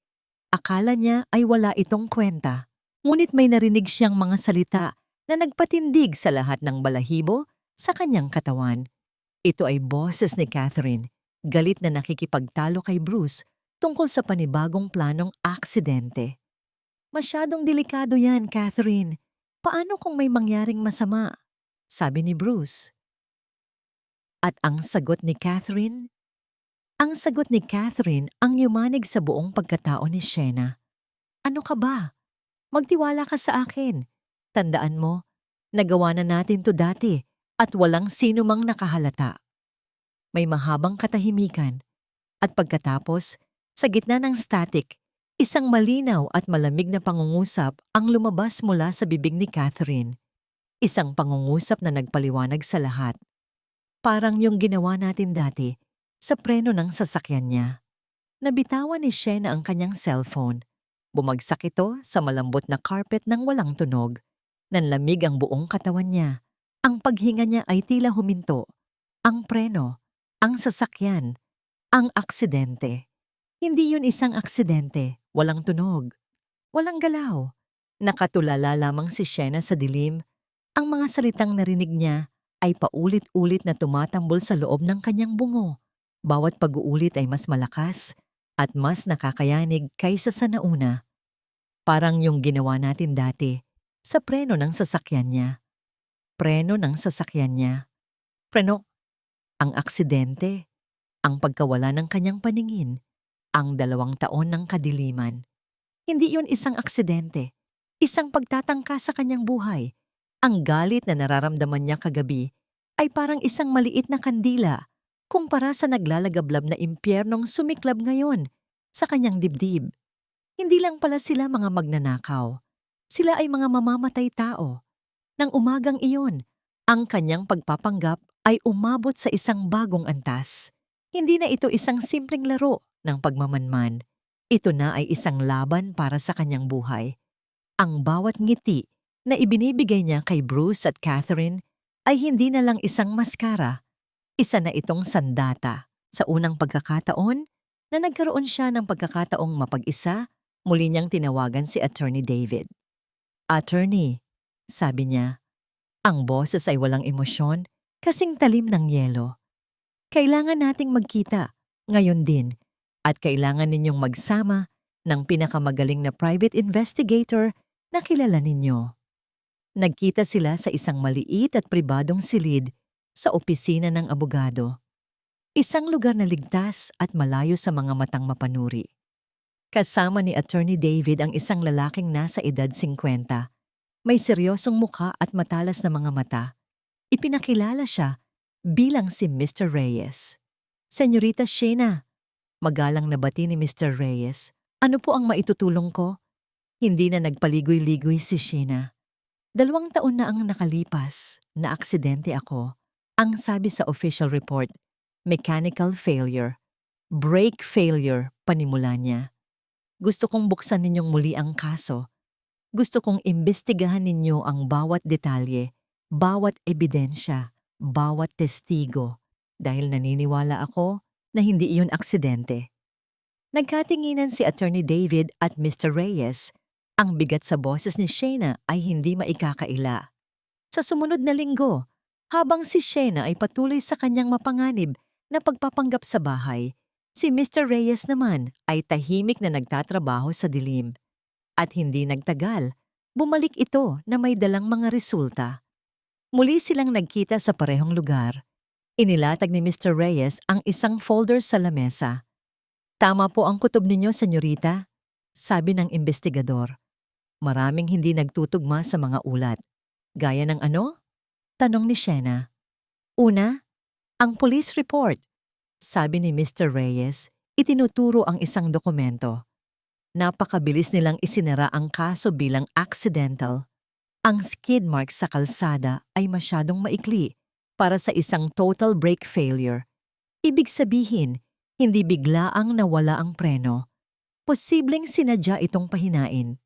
Akala niya ay wala itong kwenta. Ngunit may narinig siyang mga salita na nagpatindig sa lahat ng balahibo sa kanyang katawan. Ito ay boses ni Catherine, galit na nakikipagtalo kay Bruce tungkol sa panibagong planong aksidente. "Masyadong delikado yan, Catherine. Paano kung may mangyaring masama?" sabi ni Bruce. At ang sagot ni Catherine? Ang sagot ni Catherine ang yumanig sa buong pagkatao ni Shayna. "Ano ka ba? Magtiwala ka sa akin. Tandaan mo, nagawa na natin to dati at walang sino mang nakahalata. May mahabang katahimikan at pagkatapos, sa gitna ng static, isang malinaw at malamig na pangungusap ang lumabas mula sa bibig ni Catherine. Isang pangungusap na nagpaliwanag sa lahat. Parang yung ginawa natin dati sa preno ng sasakyan niya. Nabitawan ni Shena ang kanyang cellphone. Bumagsak ito sa malambot na carpet ng walang tunog. Nanlamig ang buong katawan niya. Ang paghinga niya ay tila huminto. Ang preno, ang sasakyan, ang aksidente. Hindi yun isang aksidente, walang tunog, walang galaw. Nakatulala lamang si Shena sa dilim. Ang mga salitang narinig niya ay paulit-ulit na tumatambol sa loob ng kanyang bungo. Bawat pag-uulit ay mas malakas at mas nakakayanig kaysa sa nauna. Parang yung ginawa natin dati sa preno ng sasakyan niya. Preno ng sasakyan niya. Preno, ang aksidente, ang pagkawala ng kanyang paningin, ang 2 taon ng kadiliman. Hindi yun isang aksidente, isang pagtatangka sa kanyang buhay. Ang galit na nararamdaman niya kagabi ay parang isang maliit na kandila kumpara sa naglalagablab na impyernong sumiklab ngayon sa kanyang dibdib. Hindi lang pala sila mga magnanakaw. Sila ay mga mamamatay tao. Nang umagang iyon, ang kanyang pagpapanggap ay umabot sa isang bagong antas. Hindi na ito isang simpleng laro ng pagmamanman. Ito na ay isang laban para sa kanyang buhay. Ang bawat ngiti na ibinibigay niya kay Bruce at Catherine ay hindi na lang isang maskara. Isa na itong sandata. Sa unang pagkakataon na nagkaroon siya ng pagkakataong mapag-isa, muli niyang tinawagan si Attorney David. Attorney, sabi niya, ang boses ay walang emosyon, kasing talim ng yelo. Kailangan nating magkita, ngayon din, at kailangan ninyong magsama ng pinakamagaling na private investigator na kilala ninyo. Nagkita sila sa isang maliit at pribadong silid sa opisina ng abogado. Isang lugar na ligtas at malayo sa mga matang mapanuri. Kasama ni Attorney David ang isang lalaking nasa edad 50. May seryosong mukha at matalas na mga mata. Ipinakilala siya bilang si Mr. Reyes. Senyorita Shena, magalang na bati ni Mr. Reyes. Ano po ang maitutulong ko? Hindi na nagpaligoy-ligoy si Shena. 2 taon na ang nakalipas, na aksidente ako. Ang sabi sa official report, mechanical failure. Brake failure, panimula niya. Gusto kong buksan ninyong muli ang kaso. Gusto kong imbestigahan ninyo ang bawat detalye, bawat ebidensya, bawat testigo, dahil naniniwala ako na hindi iyon aksidente. Nagkatinginan si Attorney David at Mr. Reyes. Ang bigat sa boses ni Shena ay hindi maikakaila. Sa sumunod na linggo, habang si Shena ay patuloy sa kanyang mapanganib na pagpapanggap sa bahay, si Mr. Reyes naman ay tahimik na nagtatrabaho sa dilim. At hindi nagtagal, bumalik ito na may dalang mga resulta. Muli silang nagkita sa parehong lugar. Inilatag ni Mr. Reyes ang isang folder sa lamesa. Tama po ang kutob ninyo, senyorita, sabi ng investigador. Maraming hindi nagtutugma sa mga ulat. Gaya ng ano? Tanong ni Shena. Una, ang police report. Sabi ni Mr. Reyes, itinuturo ang isang dokumento. Napakabilis nilang isinara ang kaso bilang accidental. Ang skid mark sa kalsada ay masyadong maikli para sa isang total brake failure. Ibig sabihin, hindi biglaang nawala ang preno. Posibleng sinadya itong pahinain.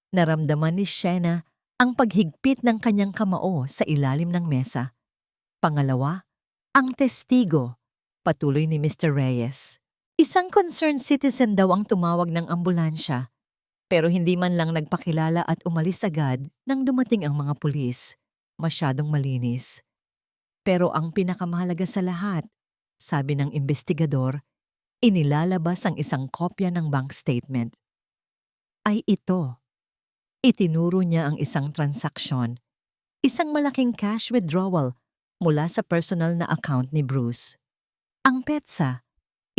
Naramdaman ni Shena ang paghigpit ng kanyang kamao sa ilalim ng mesa. Pangalawa, ang testigo, patuloy ni Mr. Reyes. Isang concerned citizen daw ang tumawag ng ambulansya, pero hindi man lang nagpakilala at umalis agad nang dumating ang mga pulis. Masyadong malinis. Pero ang pinakamahalaga sa lahat, sabi ng investigador, inilalabas ang isang kopya ng bank statement. Ay ito. Itinuro niya ang isang transaksyon, isang malaking cash withdrawal mula sa personal na account ni Bruce. Ang petsa,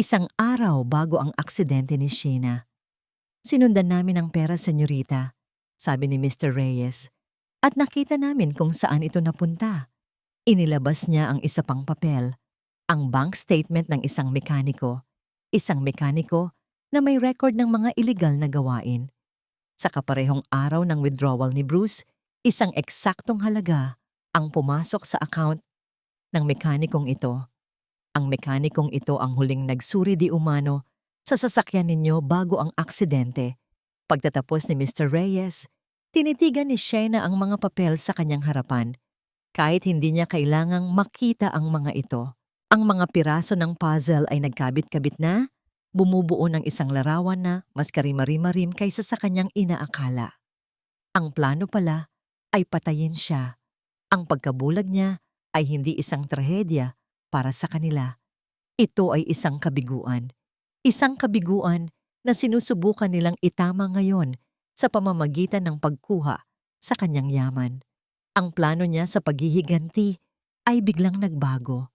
isang araw bago ang aksidente ni Shena. Sinundan namin ang pera, senyorita, sabi ni Mr. Reyes. At nakita namin kung saan ito napunta. Inilabas niya ang isa pang papel, ang bank statement ng isang mekaniko. Isang mekaniko na may record ng mga iligal na gawain. Sa kaparehong araw ng withdrawal ni Bruce, isang eksaktong halaga ang pumasok sa account ng mekanikong ito. Ang mekanikong ito ang huling nagsuri di umano sa sasakyan ninyo bago ang aksidente. Pagtatapos ni Mr. Reyes, tinitigan ni Shayna ang mga papel sa kanyang harapan. Kahit hindi niya kailangang makita ang mga ito. Ang mga piraso ng puzzle ay nagkabit-kabit na, bumubuo ng isang larawan na mas karimari-marim kaysa sa kanyang inaakala. Ang plano pala ay patayin siya. Ang pagkabulag niya ay hindi isang trahedya para sa kanila. Ito ay isang kabiguan. Isang kabiguan na sinusubukan nilang itama ngayon sa pamamagitan ng pagkuha sa kanyang yaman. Ang plano niya sa paghihiganti ay biglang nagbago.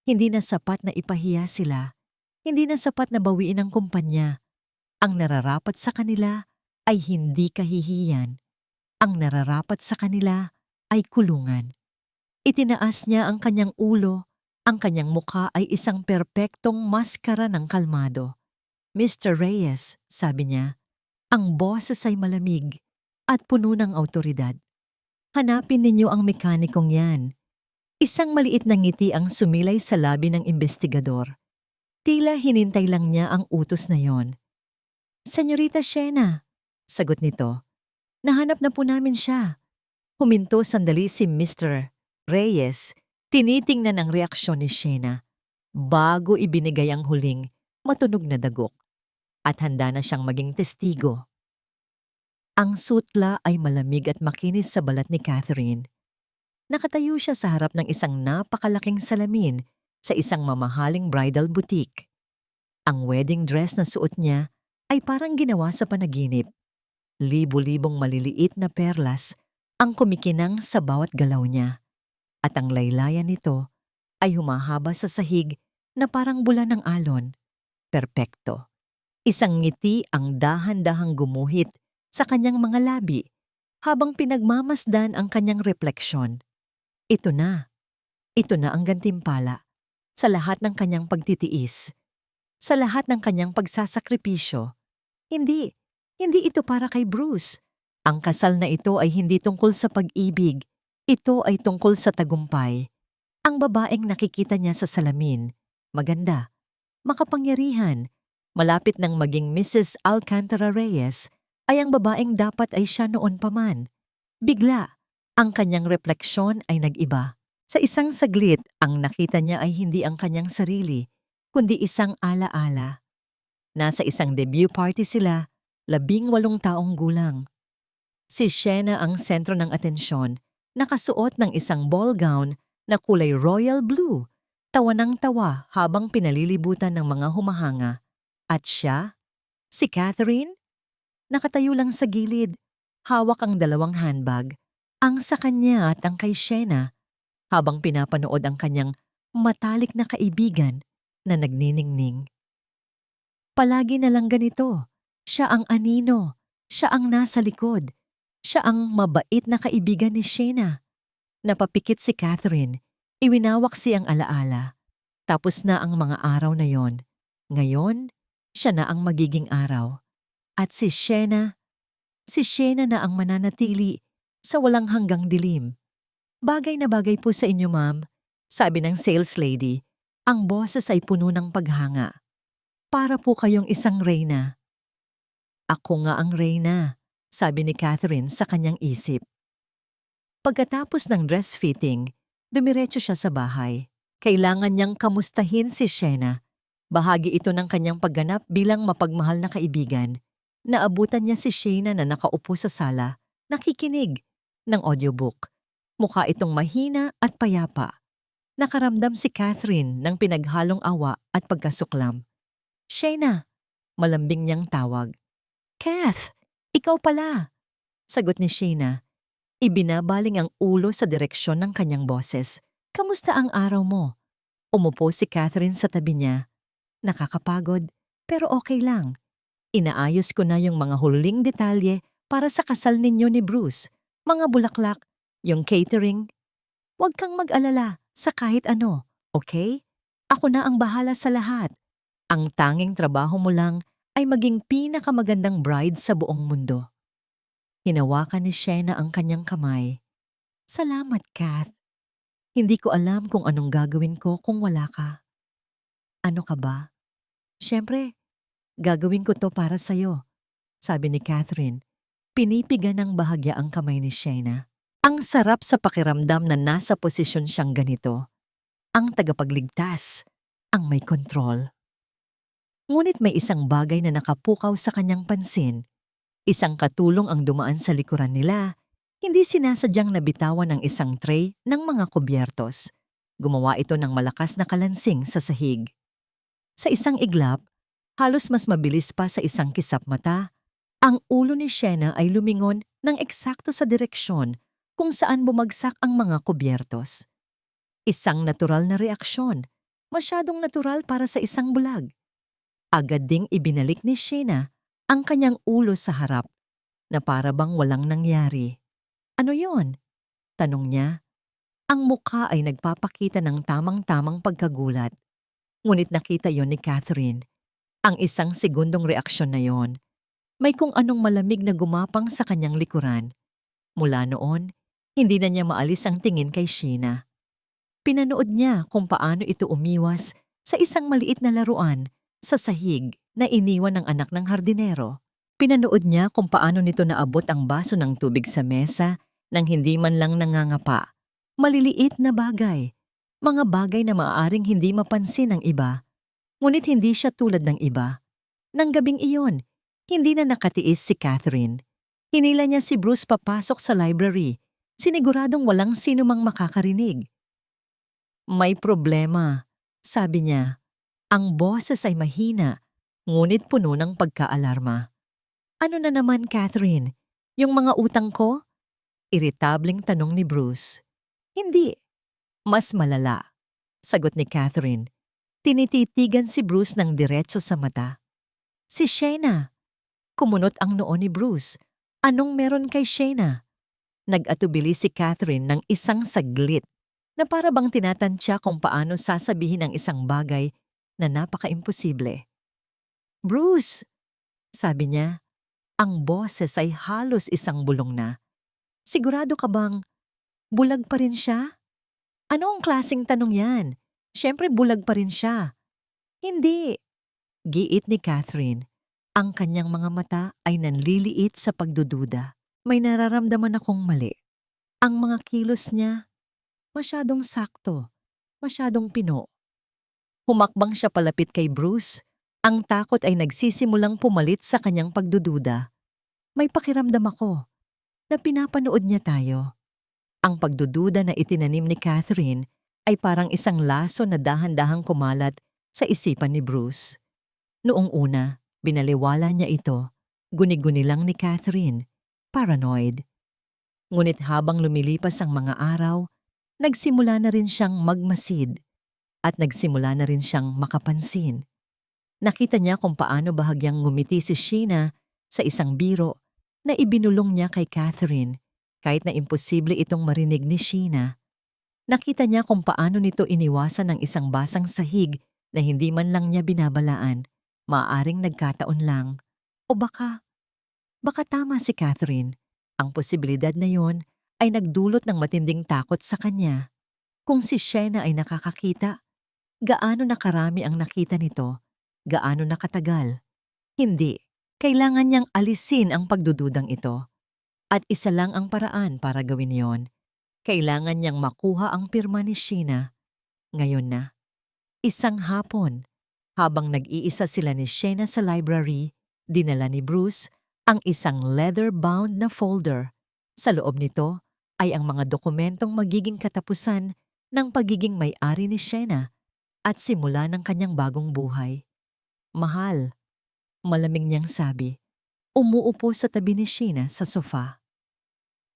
Hindi na sapat na ipahiya sila. Hindi na sapat na bawiin ang kumpanya. Ang nararapat sa kanila ay hindi kahihiyan. Ang nararapat sa kanila ay kulungan. Itinaas niya ang kanyang ulo. Ang kanyang mukha ay isang perpektong maskara ng kalmado. Mr. Reyes, sabi niya, ang boses ay malamig at puno ng awtoridad. Hanapin ninyo ang mekanikong yan. Isang maliit na ngiti ang sumilay sa labi ng investigador. Tila hinintay lang niya ang utos na yon. Senyorita Shayna, sagot nito. Nahanap na po namin siya. Huminto sandali si Mr. Reyes, tinitingnan ang reaksyon ni Shayna. Bago ibinigay ang huling, matunog na dagok. At handa na siyang maging testigo. Ang sutla ay malamig at makinis sa balat ni Catherine. Nakatayo siya sa harap ng isang napakalaking salamin sa isang mamahaling bridal boutique. Ang wedding dress na suot niya ay parang ginawa sa panaginip. Libo-libong maliliit na perlas ang kumikinang sa bawat galaw niya. At ang laylayan nito ay humahaba sa sahig na parang bulan ng alon. Perpekto. Isang ngiti ang dahan-dahang gumuhit sa kanyang mga labi habang pinagmamasdan ang kanyang refleksyon. Ito na ang gantimpala sa lahat ng kanyang pagtitiis, sa lahat ng kanyang pagsasakripisyo. Hindi ito para kay Bruce. Ang kasal na ito ay hindi tungkol sa pag-ibig, ito ay tungkol sa tagumpay. Ang babaeng nakikita niya sa salamin, maganda, makapangyarihan, malapit ng maging Mrs. Alcantara Reyes, ay ang babaeng dapat ay siya noon pa man. Bigla, ang kanyang refleksyon ay nag-iba. Sa isang saglit, ang nakita niya ay hindi ang kanyang sarili, kundi isang ala-ala. Nasa isang debut party sila, 18 taong gulang. Si Shayna ang sentro ng atensyon, nakasuot ng isang ball gown na kulay royal blue, tawa ng tawa habang pinalilibutan ng mga humahanga. At siya, si Catherine, nakatayo lang sa gilid, hawak ang 2 handbag, ang sa kanya at ang kay Shayna, habang pinapanood ang kanyang matalik na kaibigan na nagniningning. Palagi na lang ganito, siya ang anino, siya ang nasa likod, siya ang mabait na kaibigan ni Shayna. Napapikit si Catherine, iwinawak siyang alaala. Tapos na ang mga araw na yon. Ngayon, siya na ang magiging araw. At si Shayna na ang mananatili sa walang hanggang dilim. Bagay na bagay po sa inyo, ma'am, sabi ng sales lady. Ang boses ay puno ng paghanga. Para po kayong isang reyna. Ako nga ang reyna, sabi ni Catherine sa kanyang isip. Pagkatapos ng dress fitting, dumiretso siya sa bahay. Kailangan niyang kamustahin si Shayna. Bahagi ito ng kanyang pagganap bilang mapagmahal na kaibigan. Naabutan niya si Shayna na nakaupo sa sala, nakikinig ng audiobook. Mukha itong mahina at payapa. Nakaramdam si Catherine ng pinaghalong awa at pagkasuklam. Shayna, malambing niyang tawag. Kath, ikaw pala, sagot ni Shayna. Ibinabaling ang ulo sa direksyon ng kanyang boses. Kamusta ang araw mo? Umupo si Catherine sa tabi niya. Nakakapagod, pero okay lang. Inaayos ko na yung mga huling detalye para sa kasal ninyo ni Bruce. Mga bulaklak, Yung catering, huwag kang mag-alala sa kahit ano, okay? Ako na ang bahala sa lahat. Ang tanging trabaho mo lang ay maging pinakamagandang bride sa buong mundo. Hinawakan ni Shena ang kanyang kamay. Salamat, Kath. Hindi ko alam kung anong gagawin ko kung wala ka. Ano ka ba? Siyempre, gagawin ko to para sa'yo, sabi ni Catherine. Pinipiga ng bahagya ang kamay ni Shena. Ang sarap sa pakiramdam na nasa posisyon siyang ganito. Ang tagapagligtas, ang may kontrol. Ngunit may isang bagay na nakapukaw sa kanyang pansin. Isang katulong ang dumaan sa likuran nila. Hindi sinasadyang nabitawan ang isang tray ng mga kubyertos. Gumawa ito ng malakas na kalansing sa sahig. Sa isang iglap, halos mas mabilis pa sa isang kisap mata, ang ulo ni Shena ay lumingon ng eksakto sa direksyon kung saan bumagsak ang mga kubyertos. Isang natural na reaksyon, masyadong natural para sa isang bulag. Agad ding ibinalik ni Shena ang kanyang ulo sa harap na para bang walang nangyari. Ano yon? Tanong niya. Ang mukha ay nagpapakita ng tamang-tamang pagkagulat. Ngunit nakita yon ni Catherine. Ang isang segundong reaksyon na yon, may kung anong malamig na gumapang sa kanyang likuran. Mula noon, hindi na niya maalis ang tingin kay Sheena. Pinanood niya kung paano ito umiwas sa isang maliit na laruan sa sahig na iniwan ng anak ng hardinero. Pinanood niya kung paano nito naabot ang baso ng tubig sa mesa nang hindi man lang nangangapa. Maliliit na bagay, mga bagay na maaaring hindi mapansin ng iba. Ngunit hindi siya tulad ng iba. Nang gabing iyon, hindi na nakatiis si Catherine. Hinila niya si Bruce papasok sa library, siniguradong walang sino mang makakarinig. May problema, sabi niya. Ang boses ay mahina, ngunit puno ng pagkaalarma. Ano na naman, Catherine? Yung mga utang ko? Iritabling tanong ni Bruce. Hindi. Mas malala, sagot ni Catherine. Tinititigan si Bruce ng diretso sa mata. Si Shena. Kumunot ang noo ni Bruce. Anong meron kay Shena? Nag-atubili si Catherine ng isang saglit na para bang tinatantya kung paano sasabihin ang isang bagay na napaka-imposible. Bruce, sabi niya, ang boses ay halos isang bulong na. Sigurado ka bang bulag pa rin siya? Ano ang klaseng tanong yan? Siyempre bulag pa rin siya. Hindi. Giit ni Catherine. Ang kanyang mga mata ay nanliliit sa pagdududa. May nararamdaman akong mali. Ang mga kilos niya, masyadong sakto, masyadong pino. Humakbang siya palapit kay Bruce. Ang takot ay nagsisimulang pumalit sa kanyang pagdududa. May pakiramdam ako na pinapanood niya tayo. Ang pagdududa na itinanim ni Catherine ay parang isang laso na dahan-dahang kumalat sa isipan ni Bruce. Noong una, binaliwala niya ito. Guni-guni lang ni Catherine. Paranoid. Ngunit habang lumilipas ang mga araw, nagsimula na rin siyang magmasid at nagsimula na rin siyang makapansin. Nakita niya kung paano bahagyang ngumiti si Sheena sa isang biro na ibinulong niya kay Catherine kahit na imposible itong marinig ni Sheena. Nakita niya kung paano nito iniwasan ng isang basang sahig na hindi man lang niya binabalaan. Maaaring nagkataon lang. O baka tama si Catherine. Ang posibilidad na yon ay nagdulot ng matinding takot sa kanya. Kung si Sheena ay nakakakita, gaano na karami ang nakita nito? Gaano na katagal? Hindi. Kailangan niyang alisin ang pagdududang ito. At isa lang ang paraan para gawin yon. Kailangan niyang makuha ang pirma ni Sheena. Ngayon na. Isang hapon, habang nag-iisa sila ni Sheena sa library, dinala ni Bruce ang isang leather-bound na folder. Sa loob nito ay ang mga dokumentong magiging katapusan ng pagiging may-ari ni Sheena at simula ng kanyang bagong buhay. Mahal, malamig niyang sabi. Umuupo sa tabi ni Sheena sa sofa.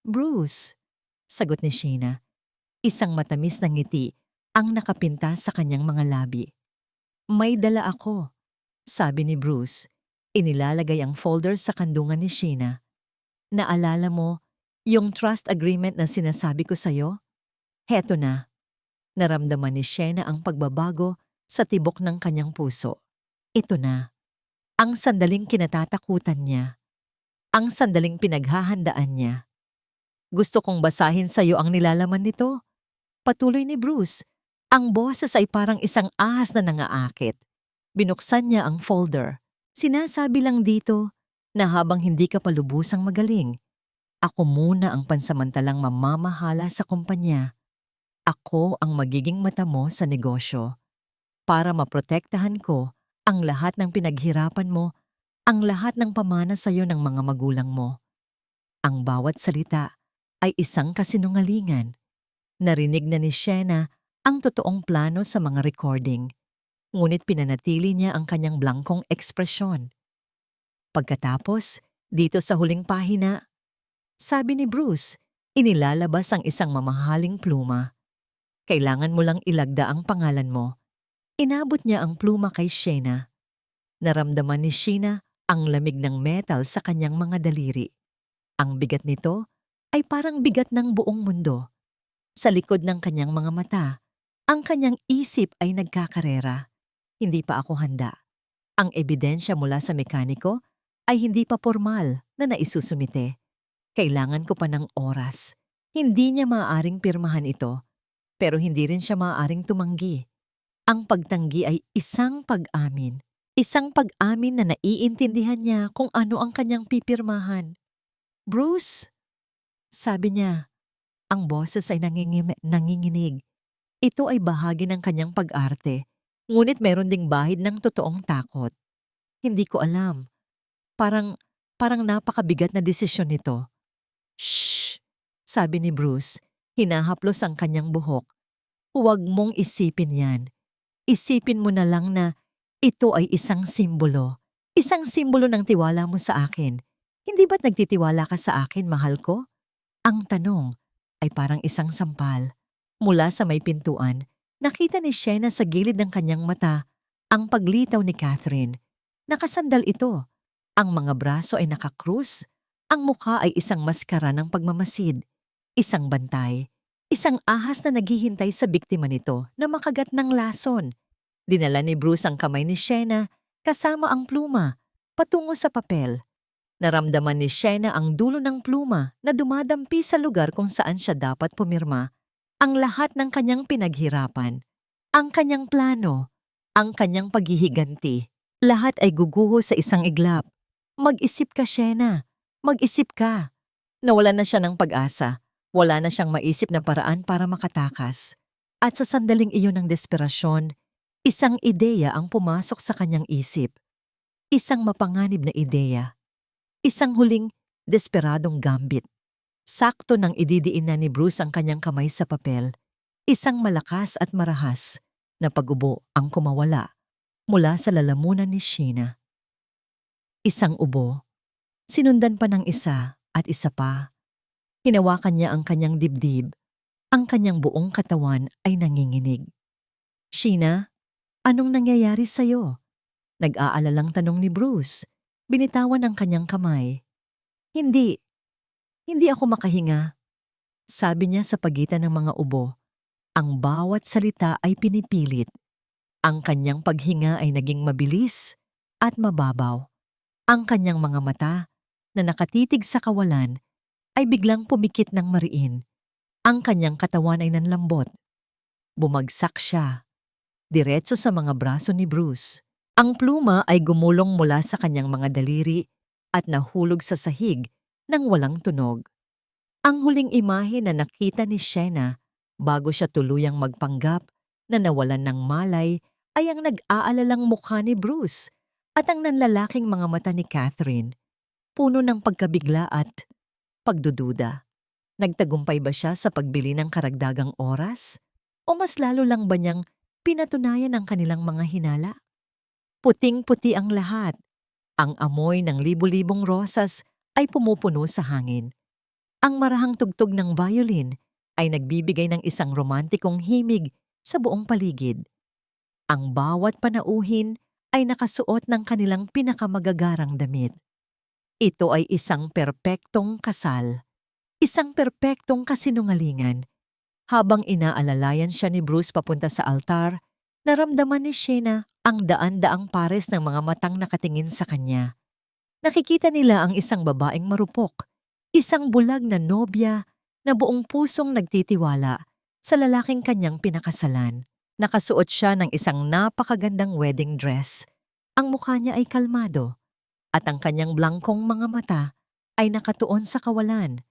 Bruce, sagot ni Sheena. Isang matamis na ngiti ang nakapinta sa kanyang mga labi. May dala ako, sabi ni Bruce. Inilalagay ang folder sa kandungan ni Sheena. Naalala mo, Yung trust agreement na sinasabi ko sa'yo, heto na. Naramdaman ni Shena ang pagbabago sa tibok ng kanyang puso. Ito na, ang sandaling kinatatakutan niya, ang sandaling pinaghahandaan niya. Gusto kong basahin sa'yo ang nilalaman nito. Patuloy ni Bruce. Ang boses ay parang isang ahas na nangaakit. Binuksan niya ang folder. Sinasabi lang dito na habang hindi ka pa lubusang magaling, ako muna ang pansamantalang mamamahala sa kumpanya. Ako ang magiging mata mo sa negosyo para maprotektahan ko ang lahat ng pinaghirapan mo, ang lahat ng pamana sa iyo ng mga magulang mo. Ang bawat salita ay isang kasinungalingan. Narinig na ni Shena ang totoong plano sa mga recording, ngunit pinanatili niya ang kanyang blangkong ekspresyon. Pagkatapos, dito sa huling pahina, sabi ni Bruce, inilalabas ang isang mamahaling pluma. Kailangan mo lang ilagda ang pangalan mo. Inabot niya ang pluma kay Shena. Naramdaman ni Shena ang lamig ng metal sa kanyang mga daliri. Ang bigat nito ay parang bigat ng buong mundo. Sa likod ng kanyang mga mata, ang kanyang isip ay nagkakarera. Hindi pa ako handa. Ang ebidensya mula sa mekaniko ay hindi pa formal na naisusumite. Kailangan ko pa ng oras. Hindi niya maaaring pirmahan ito, pero hindi rin siya maaaring tumanggi. Ang pagtanggi ay isang pag-amin. Isang pag-amin na naiintindihan niya kung ano ang kanyang pipirmahan. Bruce, sabi niya, ang boses ay nanginginig. Ito ay bahagi ng kanyang pag-arte, ngunit meron ding bahid ng totoong takot. Hindi ko alam. Parang napakabigat na desisyon nito. Shh! Sabi ni Bruce, hinahaplos ang kanyang buhok. Huwag mong isipin yan. Isipin mo na lang na ito ay isang simbolo. Isang simbolo ng tiwala mo sa akin. Hindi ba't nagtitiwala ka sa akin, mahal ko? Ang tanong ay parang isang sampal. Mula sa may pintuan, nakita ni Shena sa gilid ng kanyang mata ang paglitaw ni Catherine. Nakasandal ito. Ang mga braso ay nakakrus. Ang mukha ay isang maskara ng pagmamasid. Isang bantay. Isang ahas na naghihintay sa biktima nito na makagat ng lason. Dinala ni Bruce ang kamay ni Shena kasama ang pluma patungo sa papel. Naramdaman ni Shena ang dulo ng pluma na dumadampi sa lugar kung saan siya dapat pumirma. Ang lahat ng kanyang pinaghirapan, ang kanyang plano, ang kanyang paghihiganti. Lahat ay guguho sa isang iglap. Mag-isip ka, Shena. Mag-isip ka. Nawalan na siya ng pag-asa. Wala na siyang maisip na paraan para makatakas. At sa sandaling iyon ng desperasyon, isang ideya ang pumasok sa kanyang isip. Isang mapanganib na ideya. Isang huling, desperadong gambit. Sakto nang ididiin na ni Bruce ang kanyang kamay sa papel, isang malakas at marahas na pag-ubo ang kumawala mula sa lalamunan ni Shena. Isang ubo, sinundan pa ng isa at isa pa. Hinawakan niya ang kanyang dibdib. Ang kanyang buong katawan ay nanginginig. Shena, anong nangyayari sa'yo? Nag-aalalang tanong ni Bruce. Binitawan ang kanyang kamay. Hindi ako makahinga. Sabi niya sa pagitan ng mga ubo. Ang bawat salita ay pinipilit. Ang kanyang paghinga ay naging mabilis at mababaw. Ang kanyang mga mata na nakatitig sa kawalan ay biglang pumikit ng mariin. Ang kanyang katawan ay nanlambot. Bumagsak siya, diretso sa mga braso ni Bruce. Ang pluma ay gumulong mula sa kanyang mga daliri at nahulog sa sahig nang walang tunog. Ang huling imahe na nakita ni Shena bago siya tuluyang magpanggap na nawalan ng malay ay ang nag-aalalang mukha ni Bruce at ang nanlalaking mga mata ni Catherine, puno ng pagkabigla at pagdududa. Nagtagumpay ba siya sa pagbili ng karagdagang oras? O mas lalo lang ba niyang pinatunayan ang kanilang mga hinala? Puting-puti ang lahat. Ang amoy ng libu-libong rosas ay pumupuno sa hangin. Ang marahang tugtog ng violin ay nagbibigay ng isang romantikong himig sa buong paligid. Ang bawat panauhin ay nakasuot ng kanilang pinakamagagarang damit. Ito ay isang perpektong kasal. Isang perpektong kasinungalingan. Habang inaalalayan siya ni Bruce papunta sa altar, naramdaman ni Shayna ang daan-daang pares ng mga matang nakatingin sa kanya. Nakikita nila ang isang babaeng marupok, isang bulag na nobya na buong pusong nagtitiwala sa lalaking kanyang pinakasalan. Nakasuot siya ng isang napakagandang wedding dress. Ang mukha niya ay kalmado at ang kanyang blangkong mga mata ay nakatuon sa kawalan.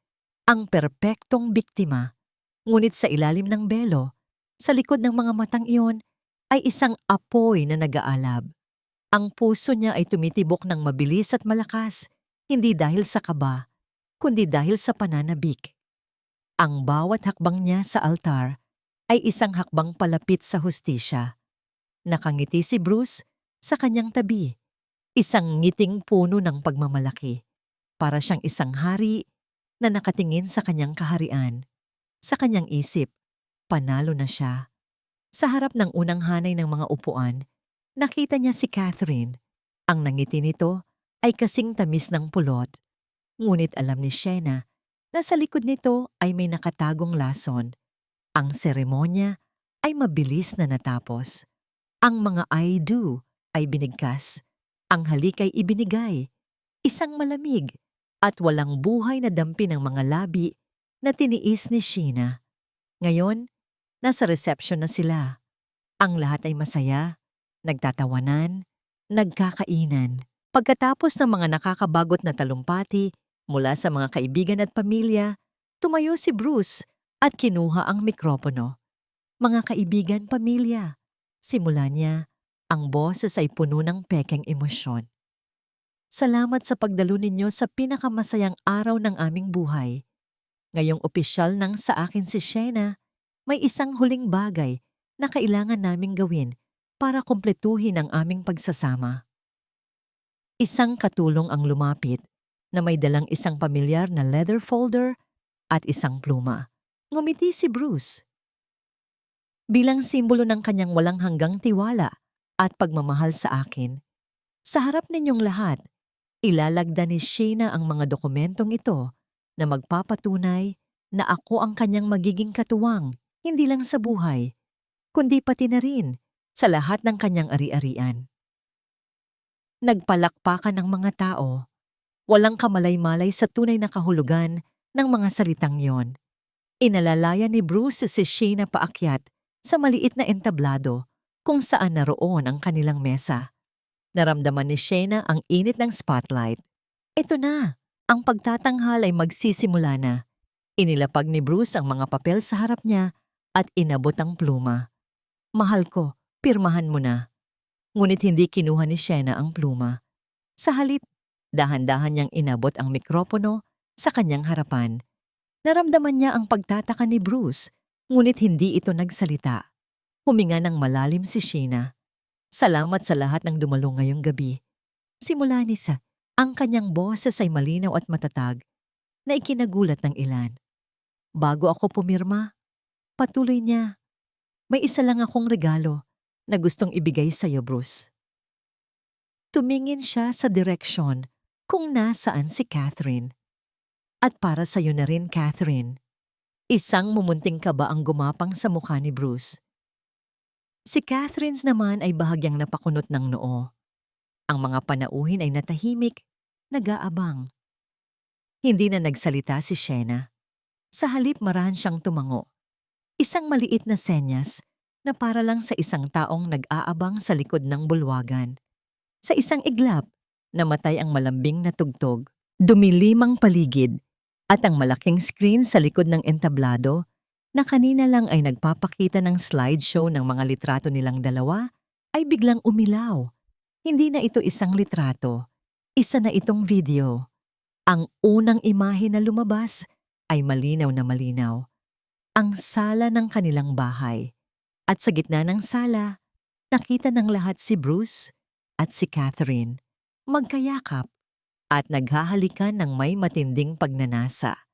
Ang perpektong biktima. Ngunit sa ilalim ng belo, sa likod ng mga matang iyon, ay isang apoy na nag-aalab. Ang puso niya ay tumitibok ng mabilis at malakas, hindi dahil sa kaba, kundi dahil sa pananabik. Ang bawat hakbang niya sa altar ay isang hakbang palapit sa hustisya. Nakangiti si Bruce sa kanyang tabi, isang ngiting puno ng pagmamalaki, para siyang isang hari na nakatingin sa kanyang kaharian. Sa kanyang isip, panalo na siya. Sa harap ng unang hanay ng mga upuan, nakita niya si Catherine. Ang nangiti nito ay kasing tamis ng pulot. Ngunit alam ni Shayna na sa likod nito ay may nakatagong lason. Ang seremonya ay mabilis na natapos. Ang mga I do ay binigkas. Ang halik ay ibinigay. Isang malamig at walang buhay na dampi ng mga labi na tiniis ni Sheena. Ngayon, nasa reception na sila. Ang lahat ay masaya, nagtatawanan, nagkakainan. Pagkatapos ng mga nakakabagot na talumpati mula sa mga kaibigan at pamilya, tumayo si Bruce at kinuha ang mikropono. Mga kaibigan, pamilya. Simula niya, ang boses ay puno ng pekeng emosyon. Salamat sa pagdalo ninyo sa pinakamasayang araw ng aming buhay. Ngayong opisyal nang sa akin si Shayna, may isang huling bagay na kailangan naming gawin para kumpletuhin ang aming pagsasama. Isang katulong ang lumapit na may dalang isang pamilyar na leather folder at isang pluma. Ngumiti si Bruce. Bilang simbolo ng kanyang walang hanggang tiwala at pagmamahal sa akin, sa harap ninyong lahat, ilalagda ni Shayna ang mga dokumentong ito na magpapatunay na ako ang kanyang magiging katuwang, hindi lang sa buhay, kundi pati na rin sa lahat ng kanyang ari-arian. Nagpalakpakan ng mga tao, walang kamalay-malay sa tunay na kahulugan ng mga salitang yon. Inalalaya ni Bruce si Shayna paakyat sa maliit na entablado kung saan naroon ang kanilang mesa. Naramdaman ni Shayna ang init ng spotlight. Ito na! Ang pagtatanghal ay magsisimula na. Inilapag ni Bruce ang mga papel sa harap niya at inabot ang pluma. Mahal ko, pirmahan mo na. Ngunit hindi kinuha ni Shayna ang pluma. Sa halip, dahan-dahan niyang inabot ang mikropono sa kanyang harapan. Naramdaman niya ang pagtataka ni Bruce, ngunit hindi ito nagsalita. Huminga ng malalim si Shayna. Salamat sa lahat ng dumalo ngayong gabi. Simula ni Sa, ang kanyang boses ay malinaw at matatag na ikinagulat ng ilan. Bago ako pumirma, patuloy niya, may isa lang akong regalo na gustong ibigay sa iyo, Bruce. Tumingin siya sa direksyon kung nasaan si Catherine. At para sa iyo na rin, Catherine. Isang mumunting kaba ang gumapang sa mukha ni Bruce. Si Catherine naman ay bahagyang napakunot ng noo. Ang mga panauhin ay natahimik, nag-aabang. Hindi na nagsalita si Shayna. Sa halip marahan siyang tumango. Isang maliit na senyas na para lang sa isang taong nag-aabang sa likod ng bulwagan. Sa isang iglap, namatay ang malambing na tugtog, dumilim ang paligid, at ang malaking screen sa likod ng entablado na kanina lang ay nagpapakita ng slideshow ng mga litrato nilang dalawa ay biglang umilaw. Hindi na ito isang litrato, isa na itong video. Ang unang imahe na lumabas ay malinaw na malinaw. Ang sala ng kanilang bahay. At sa gitna ng sala, nakita ng lahat si Bruce at si Catherine, magkayakap at naghahalikan ng may matinding pagnanasa.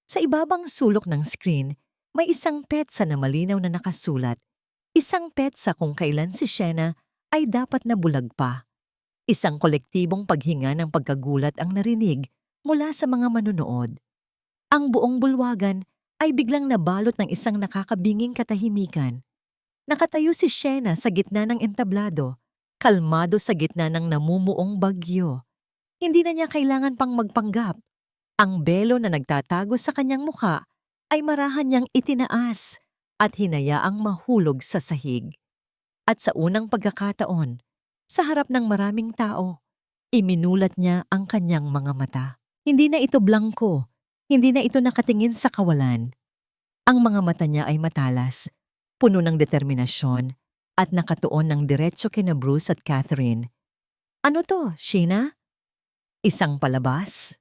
Sa ibabang sulok ng screen, may isang petsa na malinaw na nakasulat. Isang petsa kung kailan si Shayna ay dapat na bulag pa. Isang kolektibong paghinga ng pagkagulat ang narinig mula sa mga manunood. Ang buong bulwagan ay biglang nabalot ng isang nakakabinging katahimikan. Nakatayo si Shena sa gitna ng entablado, kalmado sa gitna ng namumuong bagyo. Hindi na niya kailangan pang magpanggap. Ang belo na nagtatago sa kanyang mukha ay marahan niyang itinaas at hinayaang mahulog sa sahig. At sa unang pagkakataon, sa harap ng maraming tao, iminulat niya ang kanyang mga mata. Hindi na ito blangko, hindi na ito nakatingin sa kawalan. Ang mga mata niya ay matalas, puno ng determinasyon, at nakatuon ng diretso kina Bruce at Catherine. Ano to, Sheena? Isang palabas?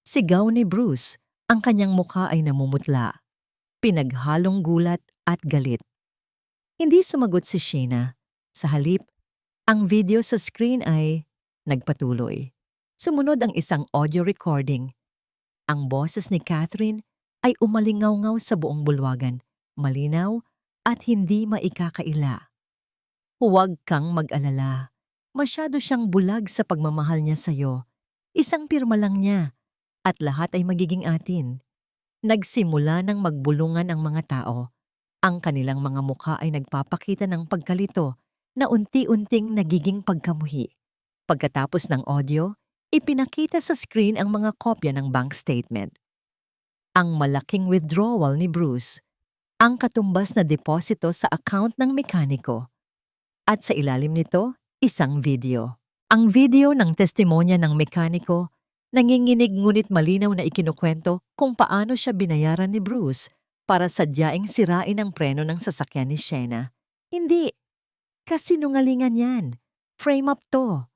Sigaw ni Bruce, ang kanyang mukha ay namumutla, pinaghalong gulat at galit. Hindi sumagot si Sheena. Sa halip, ang video sa screen ay nagpatuloy. Sumunod ang isang audio recording. Ang boses ni Catherine ay umalingaw-ngaw sa buong bulwagan, malinaw at hindi maikakaila. Huwag kang mag-alala. Masyado siyang bulag sa pagmamahal niya sa'yo. Isang pirma lang niya at lahat ay magiging atin. Nagsimula ng magbulungan ang mga tao. Ang kanilang mga mukha ay nagpapakita ng pagkalito na unti-unting nagiging pagkamuhi. Pagkatapos ng audio, ipinakita sa screen ang mga kopya ng bank statement. Ang malaking withdrawal ni Bruce, ang katumbas na deposito sa account ng mekaniko. At sa ilalim nito, isang video. Ang video ng testimonya ng mekaniko, nanginginig ngunit malinaw na ikinukwento kung paano siya binayaran ni Bruce para sadyaing sirain ang preno ng sasakyan ni Sheena. Hindi. Kasinungalingan yan. Frame up to.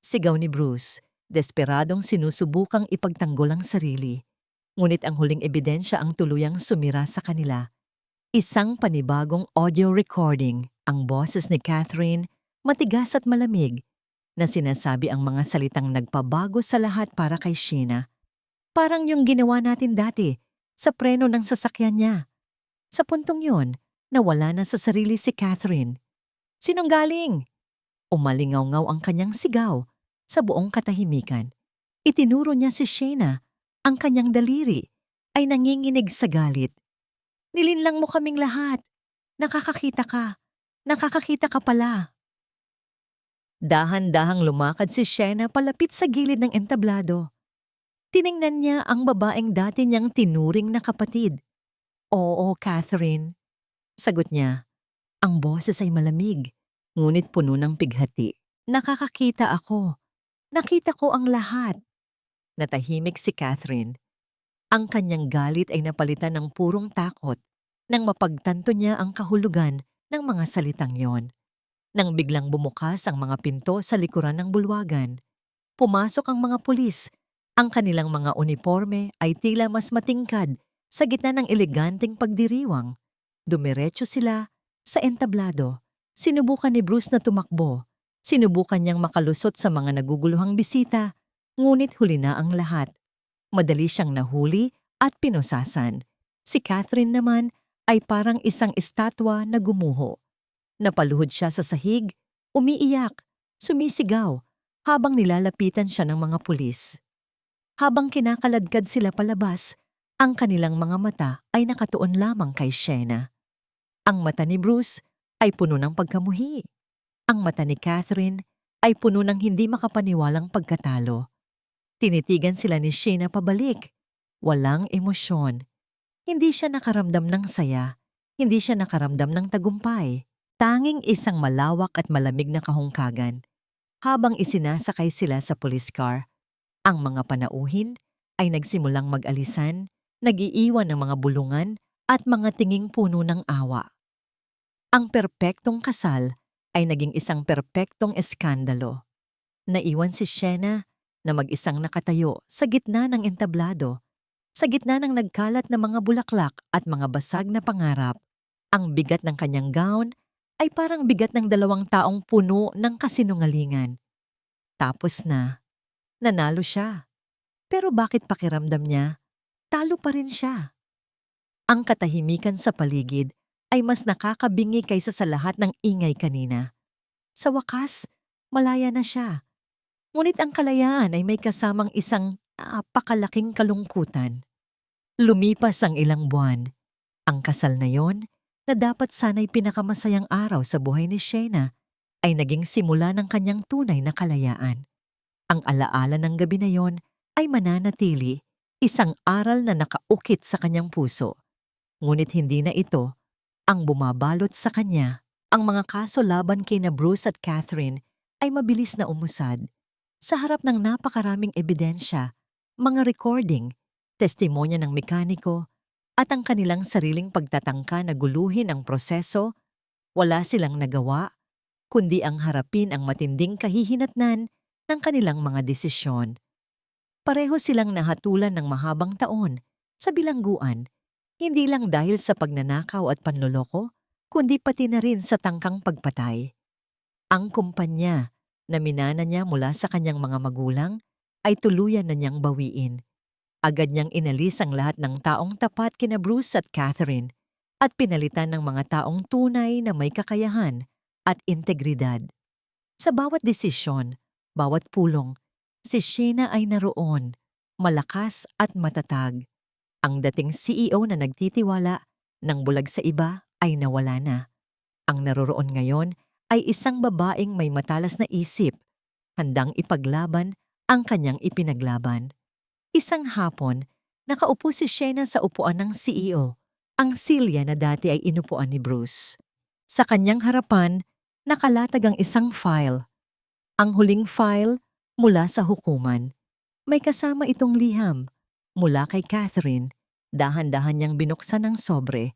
Sigaw ni Bruce, desperadong sinusubukang ipagtanggol ang sarili. Ngunit ang huling ebidensya ang tuluyang sumira sa kanila. Isang panibagong audio recording, ang boses ni Catherine, matigas at malamig, na sinasabi ang mga salitang nagpabago sa lahat para kay Sheena. Parang yung ginawa natin dati sa preno ng sasakyan niya. Sa puntong yon, nawala na sa sarili si Catherine. Sinunggaling! Umalingaw-ngaw ang kanyang sigaw sa buong katahimikan. Itinuro niya si Sheena, ang kanyang daliri ay nanginginig sa galit. Nilinlang mo kaming lahat. Nakakakita ka. Nakakakita ka pala. Dahan-dahang lumakad si Sheena palapit sa gilid ng entablado. Tiningnan niya ang babaeng dati niyang tinuring na kapatid. Oo, Catherine. Sagot niya. Ang boses ay malamig, ngunit puno ng pighati. Nakakakita ako. Nakita ko ang lahat. Natahimik si Catherine. Ang kanyang galit ay napalitan ng purong takot nang mapagtanto niya ang kahulugan ng mga salitang yon. Nang biglang bumukas ang mga pinto sa likuran ng bulwagan, pumasok ang mga pulis. Ang kanilang mga uniforme ay tila mas matingkad sa gitna ng eleganteng pagdiriwang. Dumiretso sila sa entablado. Sinubukan ni Bruce na tumakbo. Sinubukan niyang makalusot sa mga naguguluhang bisita, ngunit huli na ang lahat. Madali siyang nahuli at pinusasan. Si Catherine naman ay parang isang estatwa na gumuho. Napaluhod siya sa sahig, umiiyak, sumisigaw, habang nilalapitan siya ng mga pulis. Habang kinakaladkad sila palabas, ang kanilang mga mata ay nakatuon lamang kay Sheena. Ang mata ni Bruce ay puno ng pagkamuhi. Ang mata ni Catherine ay puno ng hindi makapaniwalang pagkatalo. Tinitigan sila ni Sheena pabalik. Walang emosyon. Hindi siya nakaramdam ng saya. Hindi siya nakaramdam ng tagumpay. Tanging isang malawak at malamig na kahungkagan. Habang isinasakay sila sa police car, ang mga panauhin ay nagsimulang mag-alisan, nag-iiwan ng mga bulungan at mga tinging puno ng awa. Ang perpektong kasal ay naging isang perpektong eskandalo. Naiwan si Sheena na mag-isang nakatayo sa gitna ng entablado, sa gitna ng nagkalat na mga bulaklak at mga basag na pangarap. Ang bigat ng kanyang gown ay parang bigat ng 2 taong puno ng kasinungalingan. Tapos na. Nanalo siya. Pero bakit pakiramdam niya? Talo pa rin siya. Ang katahimikan sa paligid ay mas nakakabingi kaysa sa lahat ng ingay kanina. Sa wakas, malaya na siya. Ngunit ang kalayaan ay may kasamang isang napakalaking kalungkutan. Lumipas ang ilang buwan. Ang kasal na yon, na dapat sana'y pinakamasayang araw sa buhay ni Shayna, ay naging simula ng kanyang tunay na kalayaan. Ang alaala ng gabi na yon ay mananatili, isang aral na nakaukit sa kanyang puso. Ngunit hindi na ito ang bumabalot sa kanya. Ang mga kaso laban kina Bruce at Catherine ay mabilis na umusad. Sa harap ng napakaraming ebidensya, mga recording, testimonya ng mekaniko, at ang kanilang sariling pagtatangka na guluhin ang proseso, wala silang nagawa, kundi ang harapin ang matinding kahihinatnan ng kanilang mga desisyon. Pareho silang nahatulan ng mahabang taon sa bilangguan, hindi lang dahil sa pagnanakaw at panloloko, kundi pati na rin sa tangkang pagpatay. Ang kumpanya na minana niya mula sa kanyang mga magulang ay tuluyan na niyang bawiin. Agad niyang inalis ang lahat ng taong tapat kina Bruce at Catherine at pinalitan ng mga taong tunay na may kakayahan at integridad. Sa bawat desisyon, bawat pulong, si Shayna ay naroon, malakas at matatag. Ang dating CEO na nagtitiwala ng bulag sa iba ay nawala na. Ang naroroon ngayon ay isang babaeng may matalas na isip, handang ipaglaban ang kanyang ipinaglaban. Isang hapon, nakaupo si Shayna sa upuan ng CEO, ang silya na dati ay inupuan ni Bruce. Sa kanyang harapan, nakalatag ang isang file. Ang huling file mula sa hukuman. May kasama itong liham mula kay Catherine. Dahan-dahan niyang binuksan ang sobre.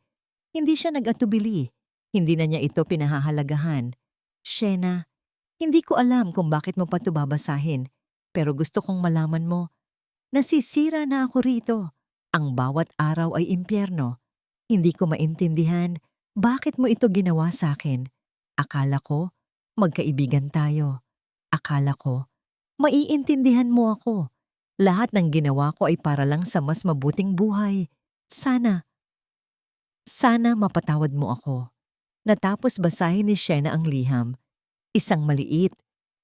Hindi siya nag-atubili. Hindi na niya ito pinahahalagahan. Shayna, hindi ko alam kung bakit mo pa ito babasahin, pero gusto kong malaman mo, nasisira na ako rito. Ang bawat araw ay impyerno. Hindi ko maintindihan bakit mo ito ginawa sa akin. Akala ko, magkaibigan tayo. Akala ko, maiintindihan mo ako. Lahat ng ginawa ko ay para lang sa mas mabuting buhay. Sana mapatawad mo ako. Natapos basahin ni Shayna ang liham. Isang maliit,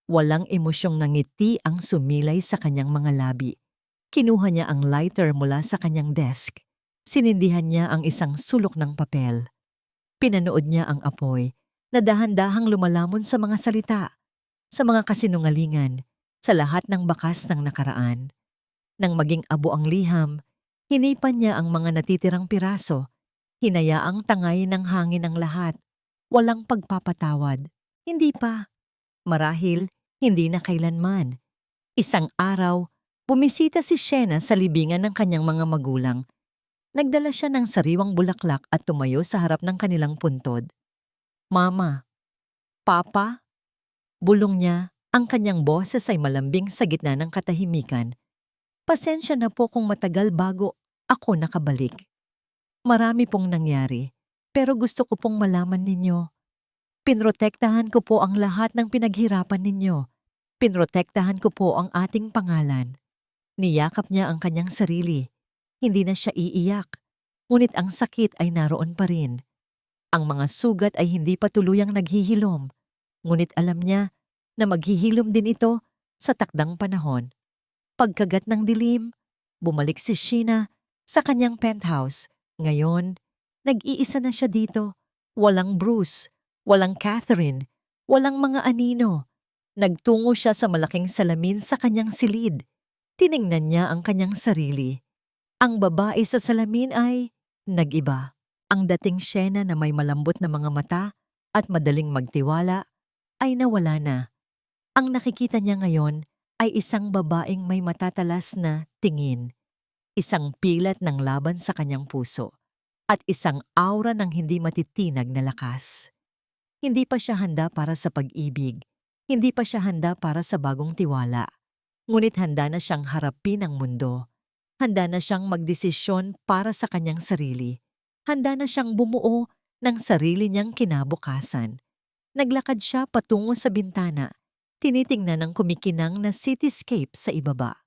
walang emosyong ngiti ang sumilay sa kanyang mga labi. Kinuha niya ang lighter mula sa kanyang desk. Sinindihan niya ang isang sulok ng papel. Pinanood niya ang apoy na dahan-dahang lumalamon sa mga salita, sa mga kasinungalingan, sa lahat ng bakas ng nakaraan. Nang maging abo ang liham, hinipan niya ang mga natitirang piraso, hinayaang tangayin ng hangin ang lahat, walang pagpapatawad. Hindi pa. Marahil, hindi na kailanman. Isang araw, bumisita si Shayna sa libingan ng kanyang mga magulang. Nagdala siya ng sariwang bulaklak at tumayo sa harap ng kanilang puntod. Mama, Papa, bulong niya, ang kanyang boses ay malambing sa gitna ng katahimikan. Pasensya na po kung matagal bago ako nakabalik. Marami pong nangyari, pero gusto ko pong malaman ninyo. Pinrotektahan ko po ang lahat ng pinaghirapan ninyo. Pinrotektahan ko po ang ating pangalan. Niyakap niya ang kanyang sarili. Hindi na siya iiyak, ngunit ang sakit ay naroon pa rin. Ang mga sugat ay hindi pa tuluyang naghihilom, ngunit alam niya na maghihilom din ito sa takdang panahon. Pagkagat ng dilim, bumalik si Shayna sa kanyang penthouse. Ngayon, nag-iisa na siya dito. Walang Bruce, walang Catherine, walang mga anino. Nagtungo siya sa malaking salamin sa kanyang silid. Tiningnan niya ang kanyang sarili. Ang babae sa salamin ay nag-iba. Ang dating Shayna na may malambot na mga mata at madaling magtiwala ay nawala na. Ang nakikita niya ngayon ay isang babaeng may matatalas na tingin, isang pilat ng laban sa kanyang puso, at isang aura ng hindi matitinag na lakas. Hindi pa siya handa para sa pag-ibig, hindi pa siya handa para sa bagong tiwala, ngunit handa na siyang harapin ang mundo. Handa na siyang magdesisyon para sa kanyang sarili. Handa na siyang bumuo ng sarili niyang kinabukasan. Naglakad siya patungo sa bintana, tinitingnan ang kumikinang na cityscape sa ibaba.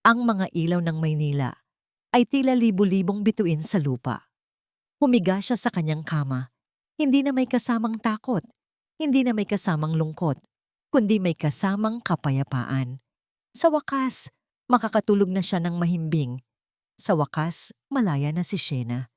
Ang mga ilaw ng Maynila ay tila libu-libong bituin sa lupa. Humiga siya sa kanyang kama, hindi na may kasamang takot, hindi na may kasamang lungkot, kundi may kasamang kapayapaan. Sa wakas, Makakatulog na siya ng mahimbing. Sa wakas, malaya na si Shena.